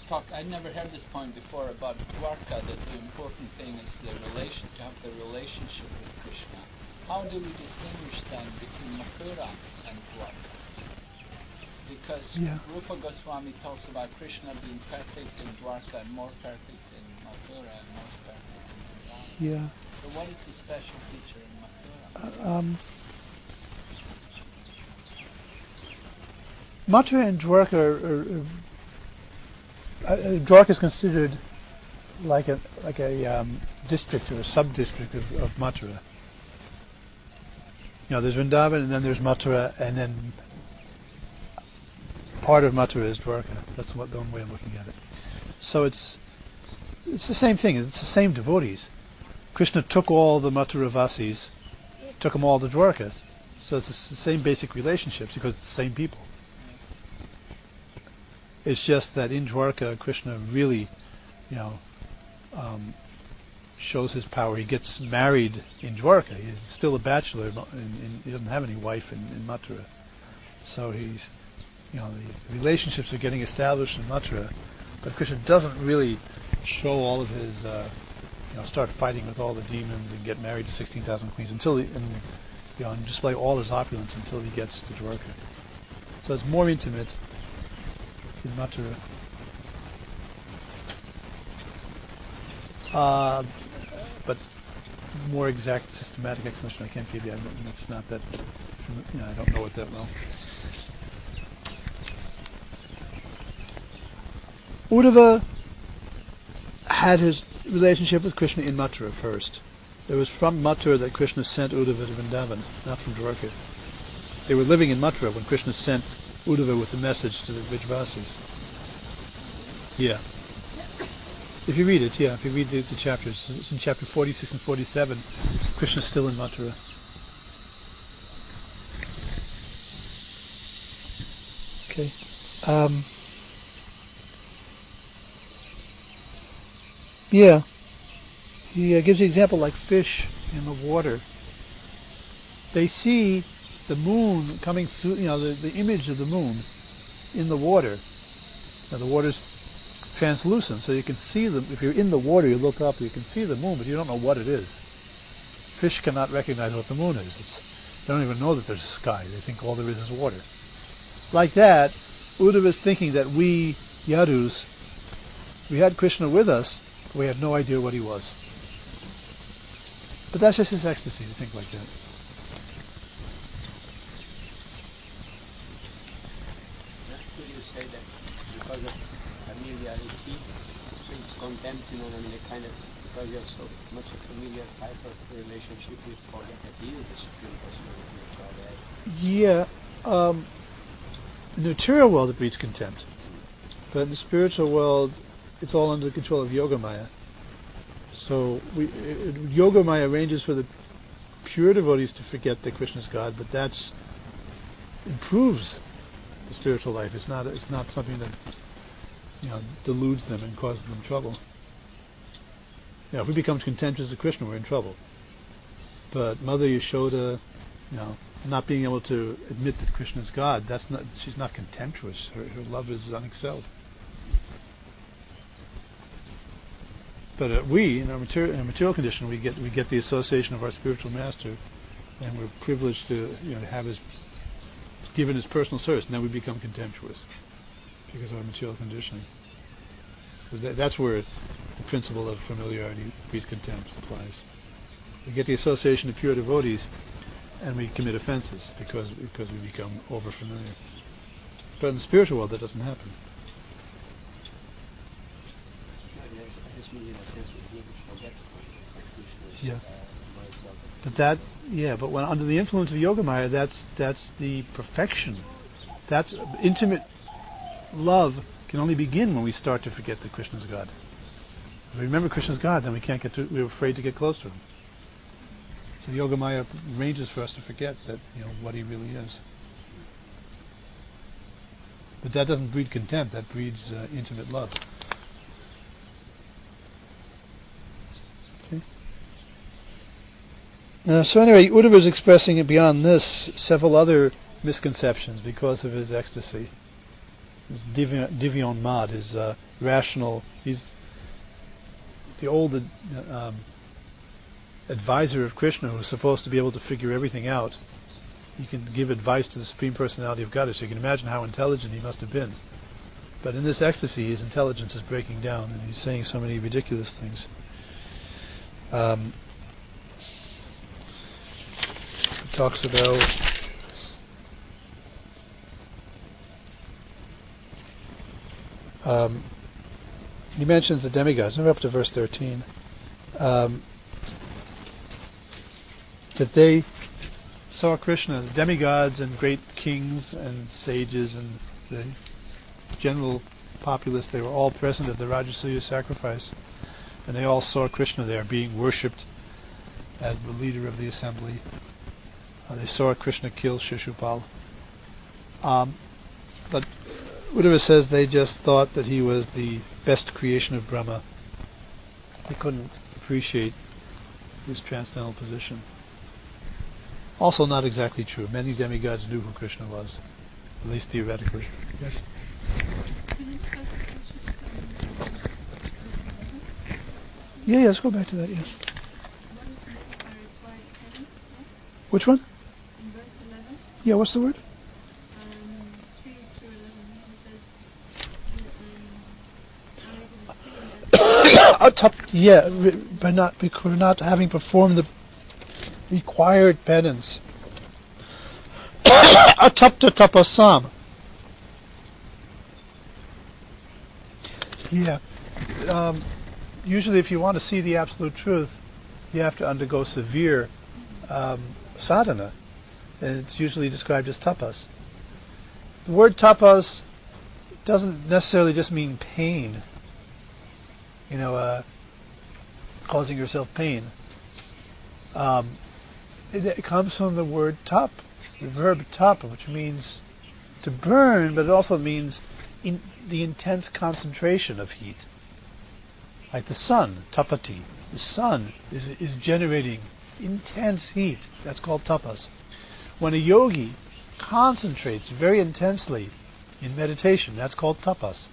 talk, I'd never heard this point before about Dwarka, that the important thing is to have the relationship with Krishna. How do we distinguish then between Mathura and Dwarka? Because Rupa Goswami talks about Krishna being perfect in Dwarka and more perfect in Mathura and most perfect in Vrindavan. Yeah. So what is the special feature in Mathura? Mathura and Dwarka Dwarka is considered like a district or a sub-district of Mathura. There's Vrindavan and then there's Mathura, and then part of Mathura is Dwarka. That's the one way of looking at it. So it's the same thing. It's the same devotees. Krishna took all the Mathura Vasis, took them all to Dwarka. So it's the same basic relationships because it's the same people. It's just that in Dwarka, Krishna really, shows his power. He gets married in Dwarka. He's still a bachelor, and he doesn't have any wife in Mathura. So he's, the relationships are getting established in Mathura, but Krishna doesn't really show all of his, start fighting with all the demons and get married to 16,000 queens and display all his opulence until he gets to Dwarka. So it's more intimate in Mathura. But more exact, systematic explanation I can't give you. It's not that. I don't know it that well. Uddhava had his relationship with Krishna in Mathura first. It was from Mathura that Krishna sent Uddhava to Vrindavan, not from Dwarka. They were living in Mathura when Krishna sent Uddhava with the message to the Vrijvasis. Yeah. If you read the chapters, it's in chapter 46 and 47, Krishna's still in Mathura. Okay. Yeah. He gives the example like fish in the water. They see the moon coming through, the image of the moon in the water. Now the water's translucent, so you can see them. If you're in the water, you look up, you can see the moon, but you don't know what it is. Fish cannot recognize what the moon is. They don't even know that there's a sky. They think all there is water. Like that, Uddhava is thinking that we, Yadus, we had Krishna with us, but we had no idea what he was. But that's just his ecstasy to think like that. Could you say that because of familiarity brings contempt, a kind of, because you have so much a familiar type of relationship with forget that he is the Supreme Personality of Godhead? Yeah. In the material world it breeds contempt. But in the spiritual world, it's all under the control of Yogamaya. So Yogamaya arranges for the pure devotees to forget that Krishna is God, but that improves the spiritual life. It's not something that deludes them and causes them trouble. If we become contemptuous of Krishna, we're in trouble. But Mother Yashoda, not being able to admit that Krishna is God, she's not contemptuous. Her love is unexcelled. But we, in our material condition, we get the association of our spiritual master, and we're privileged to have his given his personal service, and then we become contemptuous because of our material conditioning. So that's where the principle of familiarity breeds contempt applies. We get the association of pure devotees, and we commit offenses because we become over familiar. But in the spiritual world, that doesn't happen. Yeah. But when under the influence of Yogamaya, that's the perfection. That's intimate love can only begin when we start to forget that Krishna's God. If we remember Krishna's God, then we're afraid to get close to him. So Yogamaya arranges for us to forget that what he really is. But that doesn't breed contempt. That breeds intimate love. So anyway, Uddhava is expressing it beyond this several other misconceptions because of his ecstasy. His Divyan Mad, his rational. He's the old advisor of Krishna who's supposed to be able to figure everything out. He can give advice to the Supreme Personality of Godhead, so you can imagine how intelligent he must have been. But in this ecstasy, his intelligence is breaking down, and he's saying so many ridiculous things. He talks about he mentions the demigods. We're up to verse 13. That they saw Krishna, the demigods and great kings and sages and the general populace, they were all present at the Rajasuya sacrifice, and they all saw Krishna there being worshipped as the leader of the assembly. They saw Krishna kill Shishupal. But Uddhava says they just thought that he was the best creation of Brahma. They couldn't appreciate his transcendental position. Also not exactly true. Many demigods knew who Krishna was, at least theoretically. Yes? Yeah, let's go back to that, yes. Which one? In verse 11. Yeah, what's the word? 3 to 11. By not having performed the required penance. Atapta tapasam. Yeah. Usually if you want to see the absolute truth, you have to undergo severe sadhana. And it's usually described as tapas. The word tapas doesn't necessarily just mean pain. Causing yourself pain. It comes from the word tap, the verb tapa, which means to burn, but it also means the intense concentration of heat. Like the sun, tapati. The sun is generating intense heat. That's called tapas. When a yogi concentrates very intensely in meditation, that's called tapas.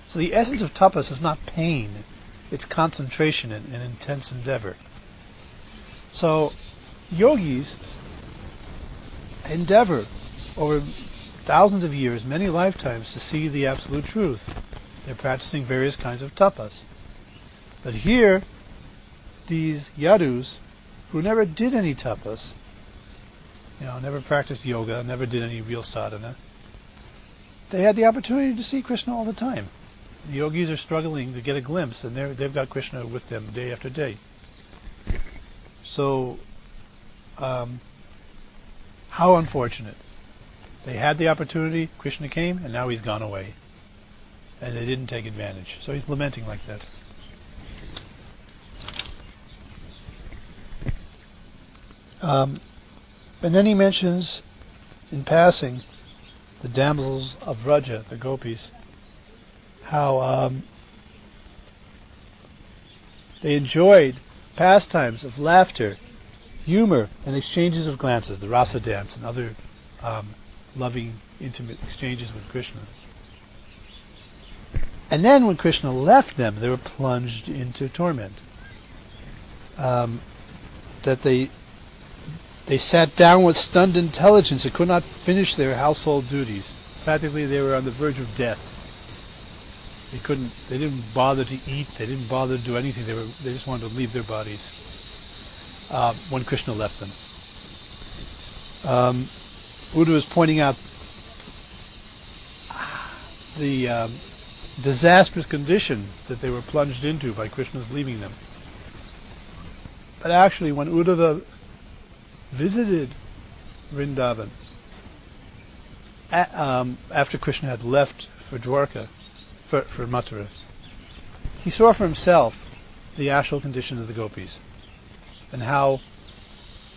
So the essence of tapas is not pain, it's concentration and intense endeavor. So yogis endeavor over thousands of years, many lifetimes, to see the absolute truth. They're practicing various kinds of tapas. But here, these yadus, who never did any tapas, never practiced yoga, never did any real sadhana, they had the opportunity to see Krishna all the time. The yogis are struggling to get a glimpse, and they've got Krishna with them day after day. So, how unfortunate. They had the opportunity, Krishna came, and now he's gone away. And they didn't take advantage. So he's lamenting like that. And then he mentions, in passing, the damsels of Vraja, the gopis, how they enjoyed pastimes of laughter, humor, and exchanges of glances, the rasa dance and other loving, intimate exchanges with Krishna. And then when Krishna left them, they were plunged into torment. That they sat down with stunned intelligence and could not finish their household duties. Practically, they were on the verge of death. They didn't bother to eat, they didn't bother to do anything, they just wanted to leave their bodies when Krishna left them. Uddhava is pointing out the disastrous condition that they were plunged into by Krishna's leaving them. But actually, when Uddhava visited Vrindavan after Krishna had left for Dwarka, for Mathura, he saw for himself the actual condition of the gopis and how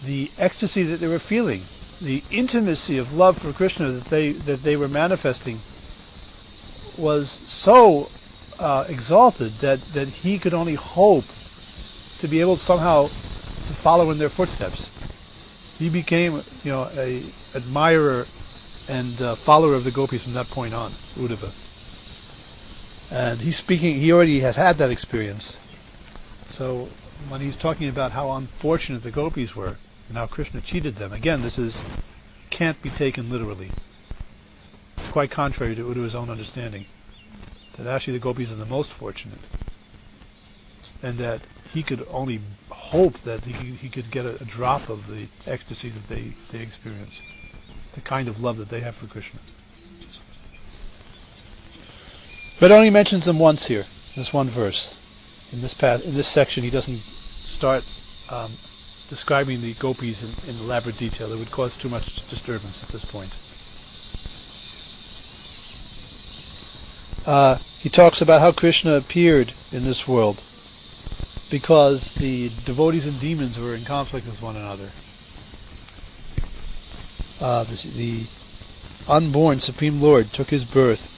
the ecstasy that they were feeling, the intimacy of love for Krishna that they were manifesting, was so exalted that he could only hope to be able somehow to follow in their footsteps. He became, a admirer and follower of the gopis from that point on, Uddhava. And he already has had that experience. So when he's talking about how unfortunate the gopis were and how Krishna cheated them, again, this can't be taken literally. It's quite contrary to Uddhava's own understanding, that actually the gopis are the most fortunate, and that he could only hope that he could get a drop of the ecstasy that they experience, the kind of love that they have for Krishna. But only mentions them once here, this one verse. In this section, he doesn't start describing the gopis in elaborate detail. It would cause too much disturbance at this point. He talks about how Krishna appeared in this world because the devotees and demons were in conflict with one another. The unborn Supreme Lord took his birth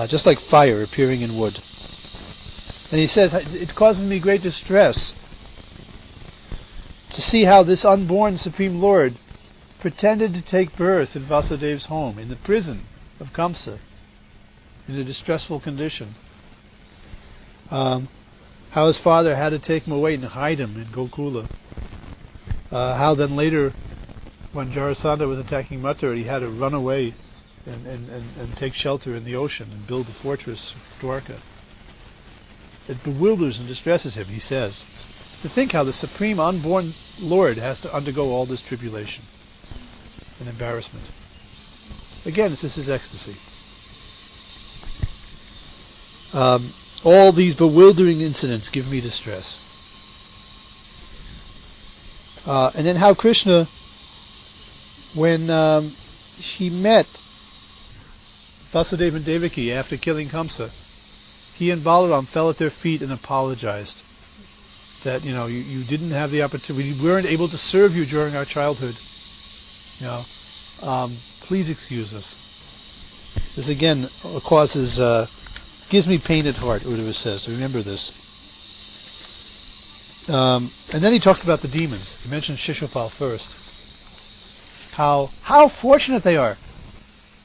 just like fire appearing in wood. And he says, it causes me great distress to see how this unborn Supreme Lord pretended to take birth in Vasudev's home, in the prison of Kamsa, in a distressful condition. How his father had to take him away and hide him in Gokula. How then later, when Jarasandha was attacking Mathura, he had to run away and take shelter in the ocean and build a fortress for Dwarka. It bewilders and distresses him, he says, to think how the supreme unborn Lord has to undergo all this tribulation and embarrassment. Again, this is his ecstasy. All these bewildering incidents give me distress. And then how Krishna, when he met Vasudeva and Devaki after killing Kamsa, he and Balaram fell at their feet and apologized that you didn't have the opportunity, we weren't able to serve you during our childhood. Please excuse us. This again gives me pain at heart, Uddhava says. Remember this. And then he talks about the demons. He mentions Shishupal first. How fortunate they are.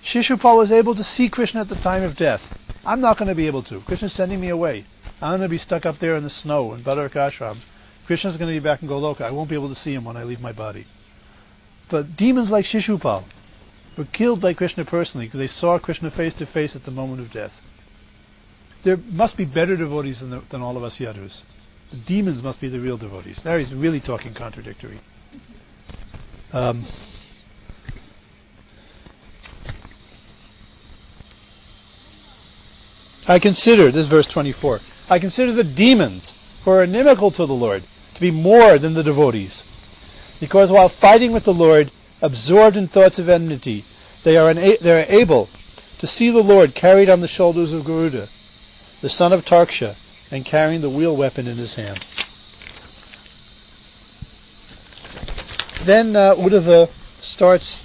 Shishupal was able to see Krishna at the time of death. I'm not going to be able to. Krishna's sending me away. I'm going to be stuck up there in the snow in Badarak Ashram. Krishna's going to be back in Goloka. I won't be able to see him when I leave my body. But demons like Shishupal were killed by Krishna personally because they saw Krishna face to face at the moment of death. There must be better devotees than all of us Yadus. The demons must be the real devotees. Now he's really talking contradictory. I consider, this is verse 24, I consider the demons who are inimical to the Lord to be more than the devotees. Because while fighting with the Lord, absorbed in thoughts of enmity, they are able to see the Lord carried on the shoulders of Garuda, the son of Tarksha, and carrying the wheel weapon in his hand. Then Uddhava starts,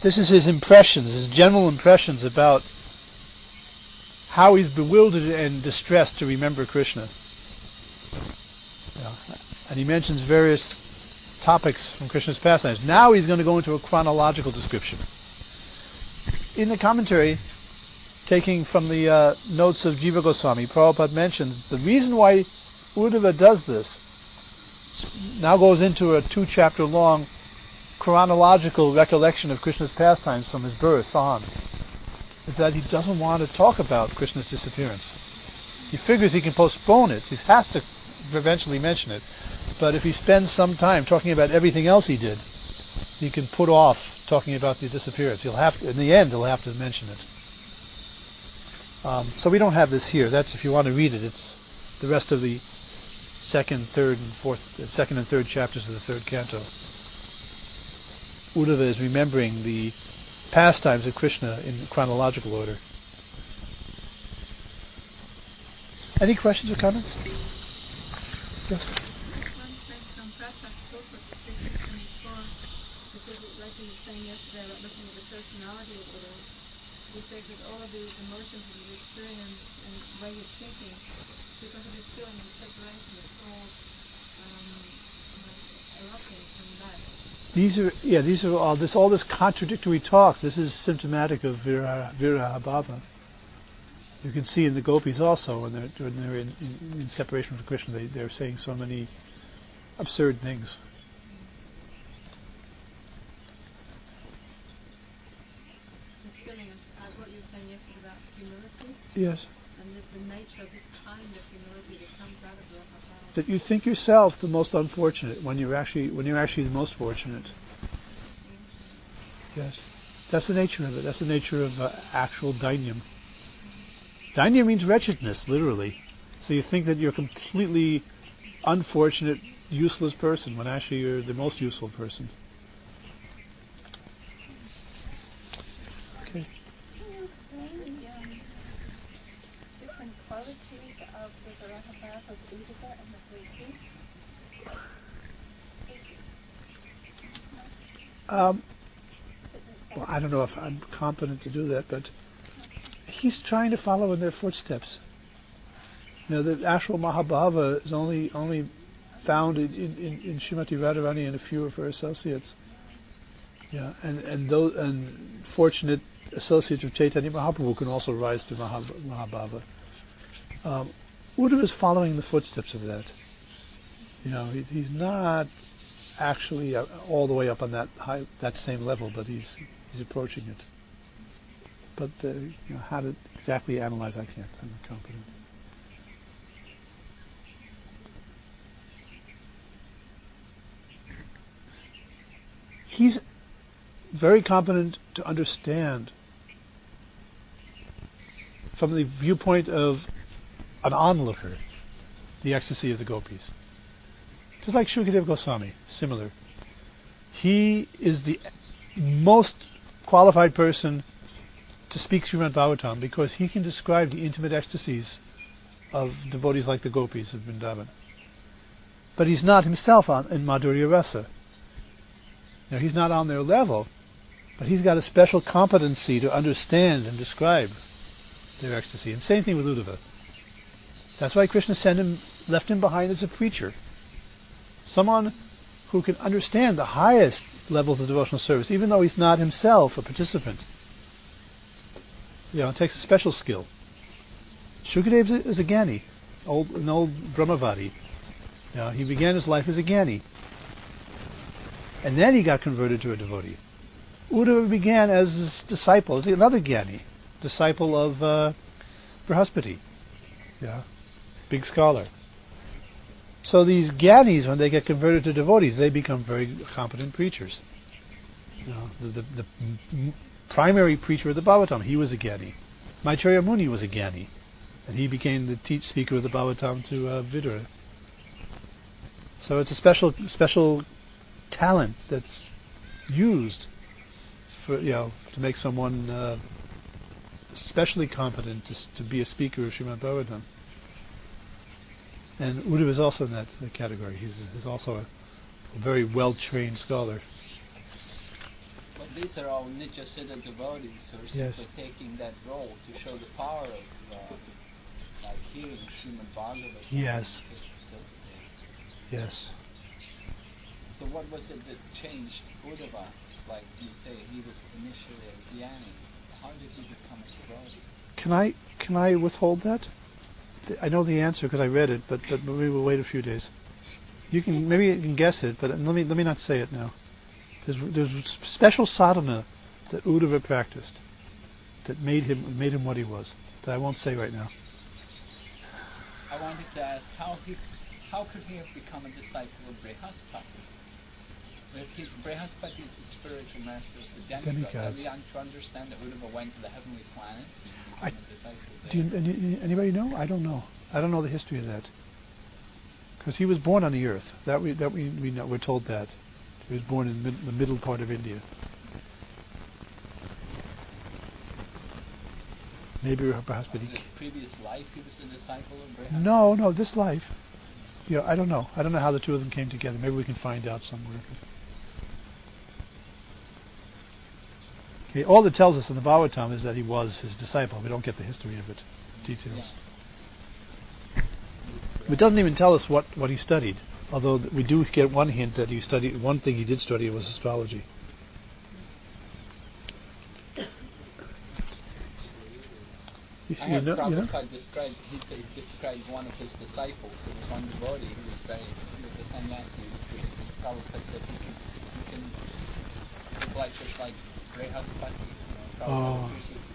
this is his impressions, his general impressions about how he's bewildered and distressed to remember Krishna. And he mentions various topics from Krishna's pastimes. Now he's going to go into a chronological description. In the commentary, taking from the notes of Jiva Goswami, Prabhupada mentions the reason why Uddhava does this, now goes into a 2-chapter long chronological recollection of Krishna's pastimes from his birth on, is that he doesn't want to talk about Krishna's disappearance. He figures he can postpone it. He has to eventually mention it. But if he spends some time talking about everything else he did, he can put off talking about the disappearance. In the end, he'll have to mention it. So we don't have this here. That's, if you want to read it, it's the rest of the second and third chapters of the third canto. Uddhava is remembering the pastimes of Krishna in chronological order. Any questions or comments? Yes. Like you were saying yesterday about looking at the personality of Buddha, he says that all of these emotions and his experience and the way he's thinking, because of his feelings of separation, it's all erupting from that. These are all this contradictory talk. This is symptomatic of viraha bhava. You can see in the gopis also when they're in separation from Krishna, they're saying so many absurd things. This feeling of what you were saying yesterday about humility. Yes. And the nature of this kind of humility that comes out of viraha bhava. That you think yourself the most unfortunate when you're actually the most fortunate. Yes, that's the nature of it. That's the nature of actual dainyam. Dainyam means wretchedness, literally. So you think that you're a completely unfortunate, useless person when actually you're the most useful person. Okay. Can you explain the different qualities of the viraha bhava of Uddhava and the gopis? Well, I don't know if I'm competent to do that, but he's trying to follow in their footsteps. The actual Mahabhava is only found in Srimati Radharani and a few of her associates. Yeah, and fortunate associates of Chaitanya Mahaprabhu can also rise to Mahabhava. Uddhava is following the footsteps of that. He's not actually all the way up on that same level, but he's approaching it. But how to exactly analyze, I can't. I'm not competent. He's very competent to understand from the viewpoint of an onlooker the ecstasy of the gopis. Just like Shukadeva Goswami, similar. He is the most qualified person to speak Srimad Bhagavatam because he can describe the intimate ecstasies of devotees like the gopis of Vrindavan. But he's not himself in Madhurya Rasa. He's not on their level, But he's got a special competency to understand and describe their ecstasy. And same thing with Uddhava. That's why Krishna left him behind as a preacher. Someone who can understand the highest levels of devotional service, even though he's not himself a participant. It takes a special skill. Shukadeva is a Gyani, an old Brahmavadi. He began his life as a Gyani. And then he got converted to a devotee. Uddhava began as his disciple, as another Gyani, disciple of Brihaspati. Big scholar. So these Gyanis, when they get converted to devotees, they become very competent preachers. The primary preacher of the Bhagavatam, he was a Gyani. Maitreya Muni was a Gyani, and he became the speaker of the Bhagavatam to Vidura. So it's a special talent that's used for to make someone especially competent to be a speaker of Srimad Bhagavatam. And Uddhava is also in that category. He's also a very well-trained scholar. But these are all Nitya Siddha devotees who are simply taking that role to show the power of hearing Srimad Bhagavatam. Yes. Yes. So what was it that changed Uddhava? Like you say, he was initially a Gyani. How did he become a devotee? Can I withhold that? I know the answer because I read it, but maybe we'll wait a few days. Maybe you can guess it, but let me not say it now. There's special sadhana that Uddhava practiced that made him what he was, that I won't say right now. I wanted to ask how could he have become a disciple of Brihaspati? If Brihaspati is the spiritual master of the demigods, are we to understand that Uddhava went to the heavenly planets and became a disciple there? Anybody know? I don't know. I don't know the history of that. Because he was born on the earth. That we know. We're told that he was born in the middle part of India. Maybe Brihaspati. In his previous life, he was a disciple of Brihaspati. No, this life. I don't know. I don't know how the two of them came together. Maybe we can find out somewhere. Okay, all that tells us in the Bhagavatam is that he was his disciple. We don't get the history of it, details. Yeah. It doesn't even tell us what he studied, although we do get one hint that he studied, one thing he did study was astrology. Prabhupada described one of his disciples. There was one devotee he was a sannyasi. Prabhupada said he can just like Brihaspati. Prabhupada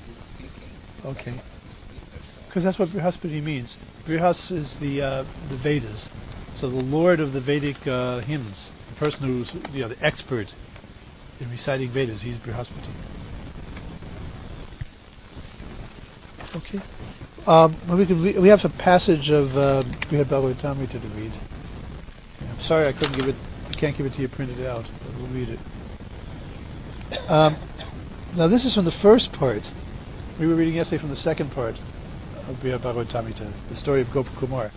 is speaking. Okay. Because that's what Brihaspati means. Brihas is the Vedas. So the lord of the Vedic hymns, the person who's the expert in reciting Vedas, he's Brihaspati. Okay. We have a passage of we had Bhagavatamrita to read. I'm sorry I can't give it to you printed out, but we'll read it. Now this is from the first part. We were reading yesterday from the second part of Bhagavatamrita, the story of Gopakumar.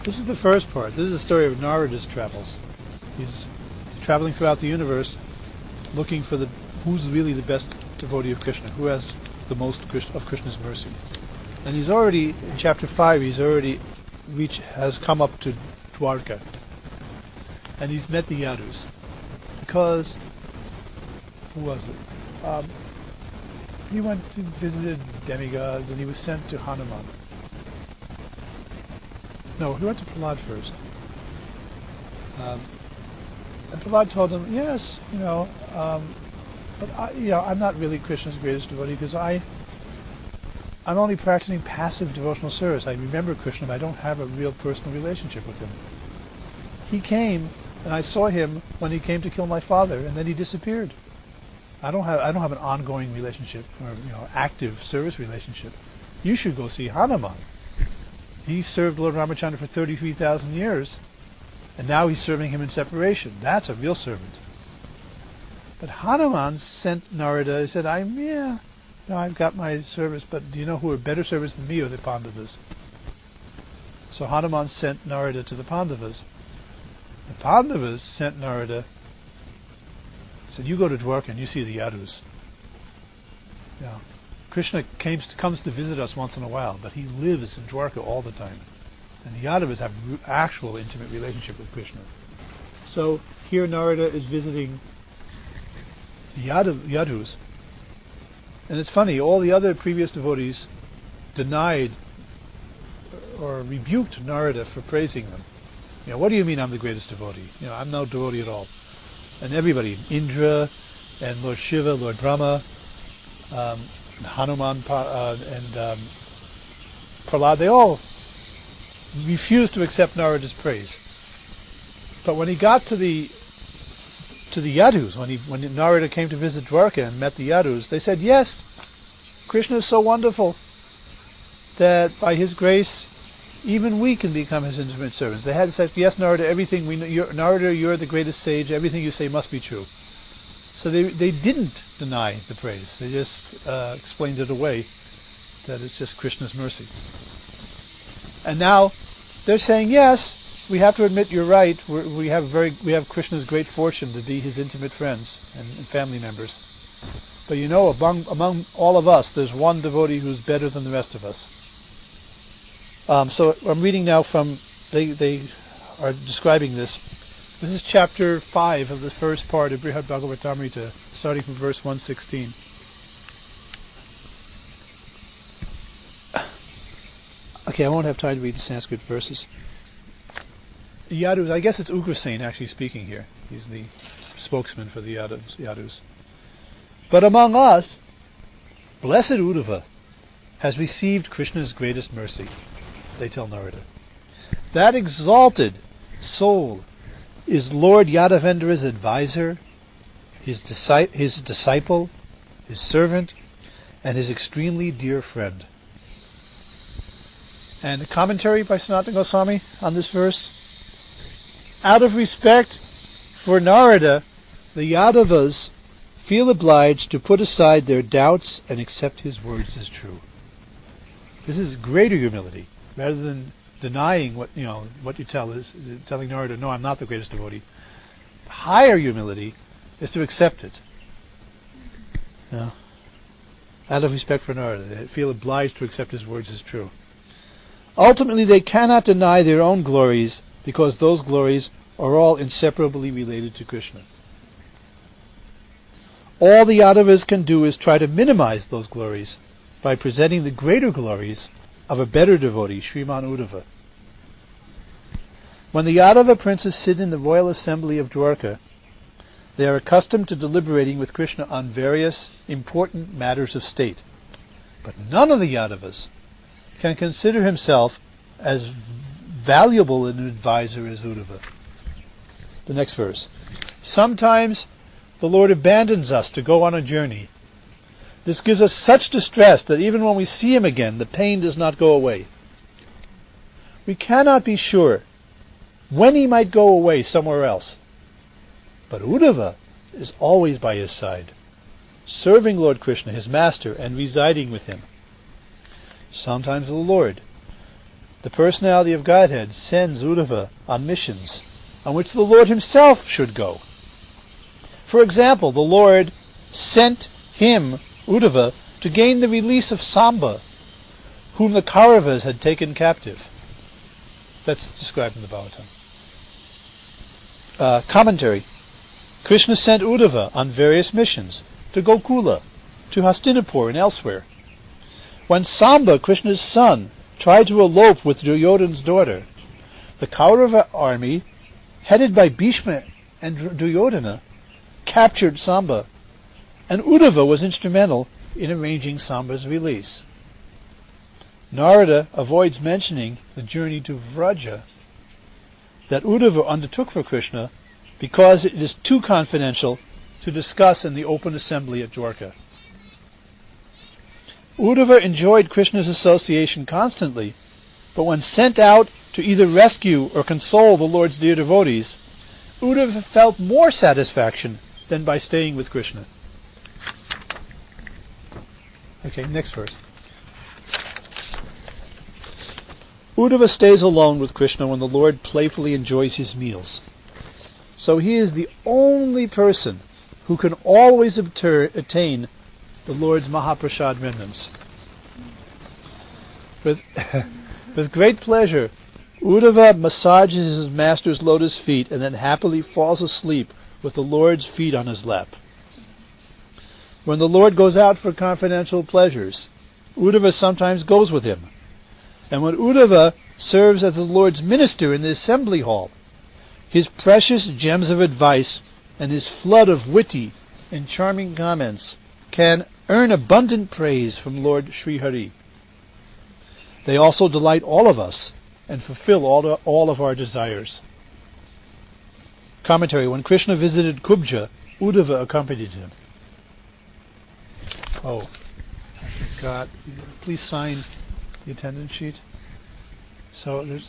This is the first part. This is the story of Narada's travels. He's traveling throughout the universe, looking for who's really the best devotee of Krishna, who has the most of Krishna's mercy. And he's already, in chapter 5, has come up to Dwarka. And he's met the Yadus. Because, who was it? He went to visit demigods and he was sent to Hanuman. No, he went to Prahlad first. And Prahlad told him, yes, but I'm not really Krishna's greatest devotee because I'm only practicing passive devotional service. I remember Krishna, but I don't have a real personal relationship with him. He came, and I saw him when he came to kill my father, and then he disappeared. I don't have an ongoing relationship or active service relationship. You should go see Hanuman. He served Lord Ramachandra for 33,000 years, and now he's serving him in separation. That's a real servant. But Hanuman sent Narada. He said, I've got my service, but do you know who are better servants than me are the Pandavas? So Hanuman sent Narada to the Pandavas. The Pandavas sent Narada, said, you go to Dwarka and you see the Yadus. Yeah. Krishna comes to visit us once in a while, but he lives in Dwarka all the time. And the Yadavas have actual intimate relationship with Krishna. So here Narada is visiting the Yadus. And it's funny, all the other previous devotees denied or rebuked Narada for praising them. What do you mean I'm the greatest devotee? I'm no devotee at all. And everybody, Indra and Lord Shiva, Lord Brahma, Hanuman and Prahlad, they all refused to accept Narada's praise. But when he got to the Yadus, when Narada came to visit Dwarka and met the Yadus, they said, yes, Krishna is so wonderful that by his grace even we can become his intimate servants. They had said, yes, Narada, everything we know, Narada, you're the greatest sage, everything you say must be true. So they didn't deny the praise. They just explained it away, that it's just Krishna's mercy. And now they're saying, yes, we have to admit you're right. We have Krishna's great fortune to be his intimate friends and family members. But among all of us, there's one devotee who's better than the rest of us. So I'm reading now from, they are describing this. This is chapter 5 of the first part of Brihad Bhagavatamrita, starting from verse 116. Okay, I won't have time to read the Sanskrit verses. The Yadus, I guess it's Ugrasen actually speaking here. He's the spokesman for the Yadus. But among us, blessed Uddhava has received Krishna's greatest mercy, they tell Narada. That exalted soul is Lord Yadavendra's advisor, his disciple, his servant, and his extremely dear friend. And a commentary by Sanatana Goswami on this verse. Out of respect for Narada, the Yadavas feel obliged to put aside their doubts and accept his words as true. This is greater humility, rather than denying what you tell is telling Narada, no, I'm not the greatest devotee. Higher humility is to accept it. Out of respect for Narada, they feel obliged to accept his words as true. Ultimately, they cannot deny their own glories, because those glories are all inseparably related to Krishna. All the Yadavas can do is try to minimize those glories by presenting the greater glories of a better devotee, Sriman Uddhava. When the Yadava princes sit in the royal assembly of Dwarka, they are accustomed to deliberating with Krishna on various important matters of state. But none of the Yadavas can consider himself as valuable an advisor as Uddhava. The next verse. Sometimes the Lord abandons us to go on a journey. This gives us such distress that even when we see him again, the pain does not go away. We cannot be sure when he might go away somewhere else. But Uddhava is always by his side, serving Lord Krishna, his master, and residing with him. Sometimes the Lord, the personality of Godhead, sends Uddhava on missions on which the Lord himself should go. For example, the Lord sent him, Uddhava, to gain the release of Samba, whom the Kauravas had taken captive. That's described in the Bhagavatam. Commentary. Krishna sent Uddhava on various missions, to Gokula, to Hastinapur, and elsewhere. When Samba, Krishna's son, tried to elope with Duryodhana's daughter, the Kaurava army, headed by Bhishma and Duryodhana, captured Samba, and Uddhava was instrumental in arranging Samba's release. Narada avoids mentioning the journey to Vraja that Uddhava undertook for Krishna because it is too confidential to discuss in the open assembly at Dwarka. Uddhava enjoyed Krishna's association constantly, but when sent out to either rescue or console the Lord's dear devotees, Uddhava felt more satisfaction than by staying with Krishna. Okay, next verse. Uddhava stays alone with Krishna when the Lord playfully enjoys his meals. So he is the only person who can always attain the Lord's Mahaprasad remnants. With, with great pleasure, Uddhava massages his master's lotus feet and then happily falls asleep with the Lord's feet on his lap. When the Lord goes out for confidential pleasures, Uddhava sometimes goes with him. And when Uddhava serves as the Lord's minister in the assembly hall, his precious gems of advice and his flood of witty and charming comments can earn abundant praise from Lord Sri Hari. They also delight all of us and fulfill all of our desires. Commentary: when Krishna visited Kubja, Uddhava accompanied him. Oh, I forgot. Please sign the attendance sheet. So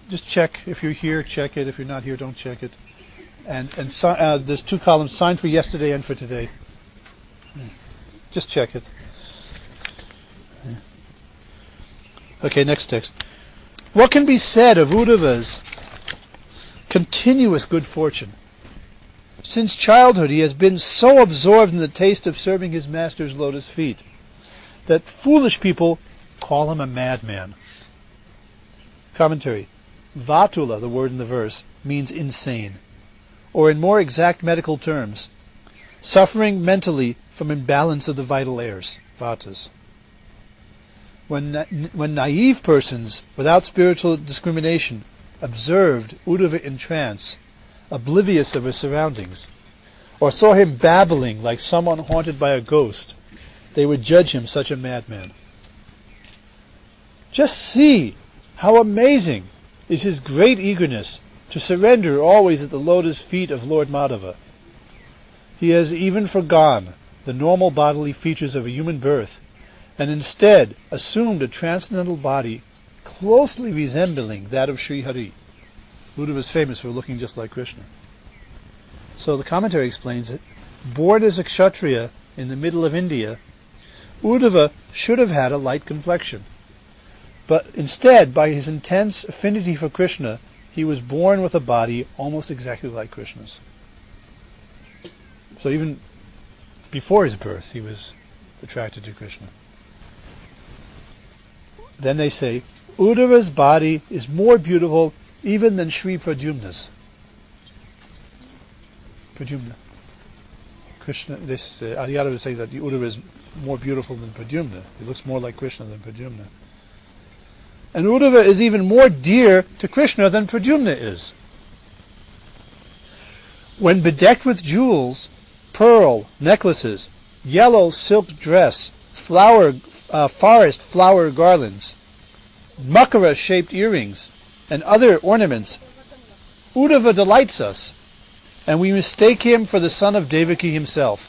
just check if you're here, check it. If you're not here, don't check it. And there's 2 columns, signed for yesterday and for today. Just check it. Okay, next text. What can be said of Uddhava's continuous good fortune? Since childhood he has been so absorbed in the taste of serving his master's lotus feet that foolish people call him a madman. Commentary: Vatula, the word in the verse, means insane, or in more exact medical terms, suffering mentally from imbalance of the vital airs, vatas. When naive persons, without spiritual discrimination, observed Uddhava in trance, oblivious of his surroundings, or saw him babbling like someone haunted by a ghost, they would judge him such a madman. Just see how amazing is his great eagerness to surrender always at the lotus feet of Lord Madhava. He has even forgone the normal bodily features of a human birth, and instead assumed a transcendental body closely resembling that of Sri Hari. Uddhava was famous for looking just like Krishna. So the commentary explains it. Born as a Kshatriya in the middle of India, Uddhava should have had a light complexion. But instead, by his intense affinity for Krishna, he was born with a body almost exactly like Krishna's. So even before his birth, he was attracted to Krishna. Then they say, Uddhava's body is more beautiful even than Sri Pradyumna's. Pradyumna. Krishna, Aryada would say that Uddhava is more beautiful than Pradyumna. He looks more like Krishna than Pradyumna. And Uddhava is even more dear to Krishna than Pradyumna is. When bedecked with jewels, pearl necklaces, yellow silk dress, forest flower garlands, makara-shaped earrings, and other ornaments, Uddhava delights us, and we mistake him for the son of Devaki himself.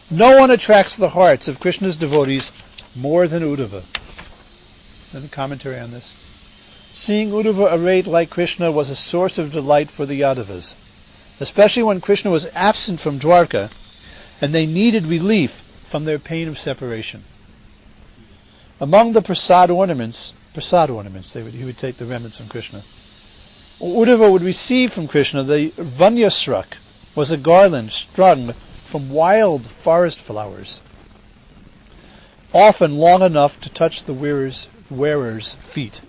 No one attracts the hearts of Krishna's devotees more than Uddhava. And a commentary on this. Seeing Uddhava arrayed like Krishna was a source of delight for the Yadavas, especially when Krishna was absent from Dwarka, and they needed relief from their pain of separation. Among the prasad ornaments, he would take the remnants from Krishna. Uddhava would receive from Krishna the Vanyasrak, was a garland strung from wild forest flowers, often long enough to touch the wearer's feet.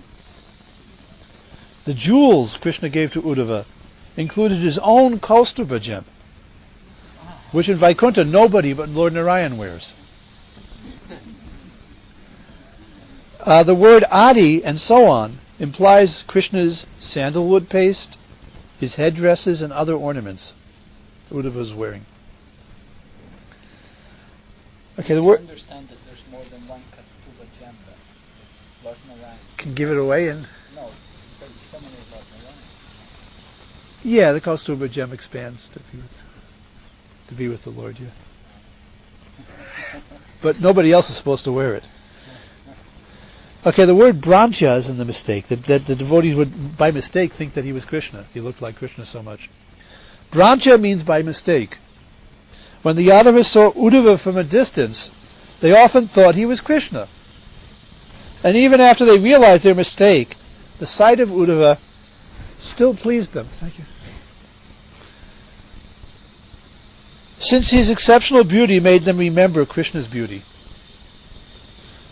The jewels Krishna gave to Uddhava included his own Kaustubha gem, which in Vaikuntha nobody but Lord Narayan wears. The word Adi and so on implies Krishna's sandalwood paste, his headdresses, and other ornaments Uddhava was wearing. Okay, the word. I understand that there's more than one Kaustubha gem that Lord Narayan Can give it away and. No, there's so many Lord Narayan. Yeah, the Kaustubha gem expands to be with the Lord. Yeah. But nobody else is supposed to wear it. Okay, the word Brancha is in the mistake, that the devotees would, by mistake, think that he was Krishna. He looked like Krishna so much. Brancha means by mistake. When the Yadavas saw Uddhava from a distance, they often thought he was Krishna. And even after they realized their mistake, the sight of Uddhava still pleased them. Thank you. since his exceptional beauty made them remember Krishna's beauty.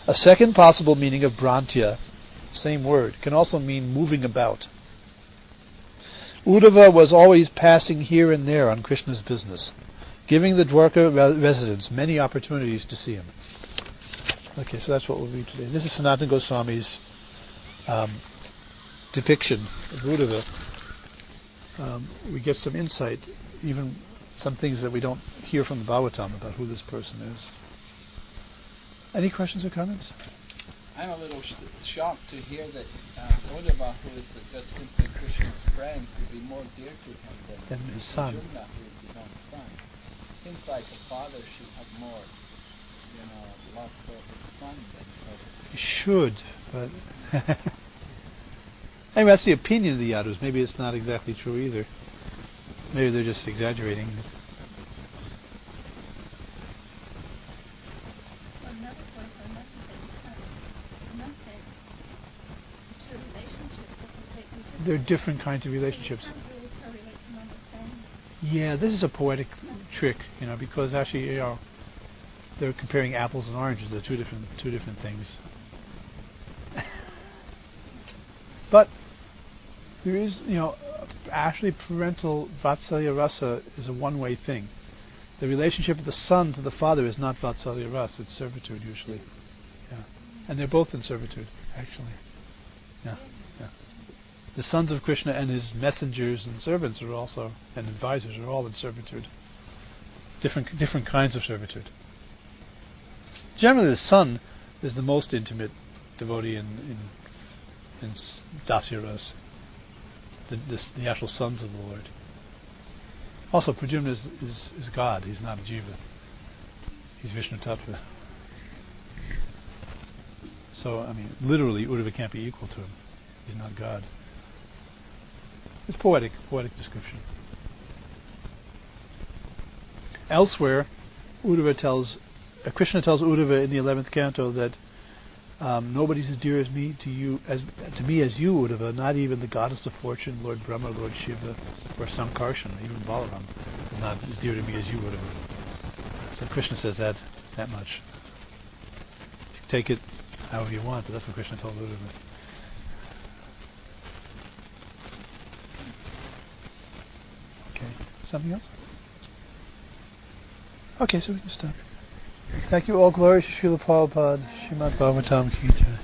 A second possible meaning of Brantya, same word, can also mean moving about. Uddhava was always passing here and there on Krishna's business, giving the Dwarka residents many opportunities to see him. Okay, so that's what we'll read today. This is Sanatana Goswami's depiction of Uddhava. We get some insight, even some things that we don't hear from the Bhagavatam about who this person is. Any questions or comments? I'm a little shocked to hear that Uddhava, who is just simply Krishna's friend, could be more dear to him than his son. Arjuna, who is his own son. Seems like a father should have more, love for his son than for... He should, but... Anyway, that's the opinion of the Yadus. Maybe it's not exactly true either. Maybe they're just exaggerating. They're different kinds of relationships. Yeah, this is a poetic trick, because actually, they're comparing apples and oranges. They're two different things. But there is, actually parental Vatsalya Rasa is a one-way thing. The relationship of the son to the father is not Vatsalya Rasa, it's servitude usually. Yeah. And they're both in servitude, actually. Yeah. The sons of Krishna and his messengers and servants are also, and advisors are all in servitude. Different kinds of servitude. Generally the son is the most intimate devotee in Dasya Ras. The actual sons of the Lord. Also, Pradyumna is God. He's not a jiva. He's Vishnu Tattva. So, literally, Uddhava can't be equal to him. He's not God. It's poetic description. Elsewhere, Krishna tells Uddhava in the 11th canto that nobody's as dear to me as you, Uddhava, not even the goddess of fortune, Lord Brahma, Lord Shiva, or Sankarshan, even Balaram, is not as dear to me as you, Uddhava. So Krishna says that much. Take it however you want, but that's what Krishna told Uddhava. Okay, something else? Okay, so we can stop. Thank you all. Glory to Srila Prabhupada, Srimad Bhagavatam Ki Jai.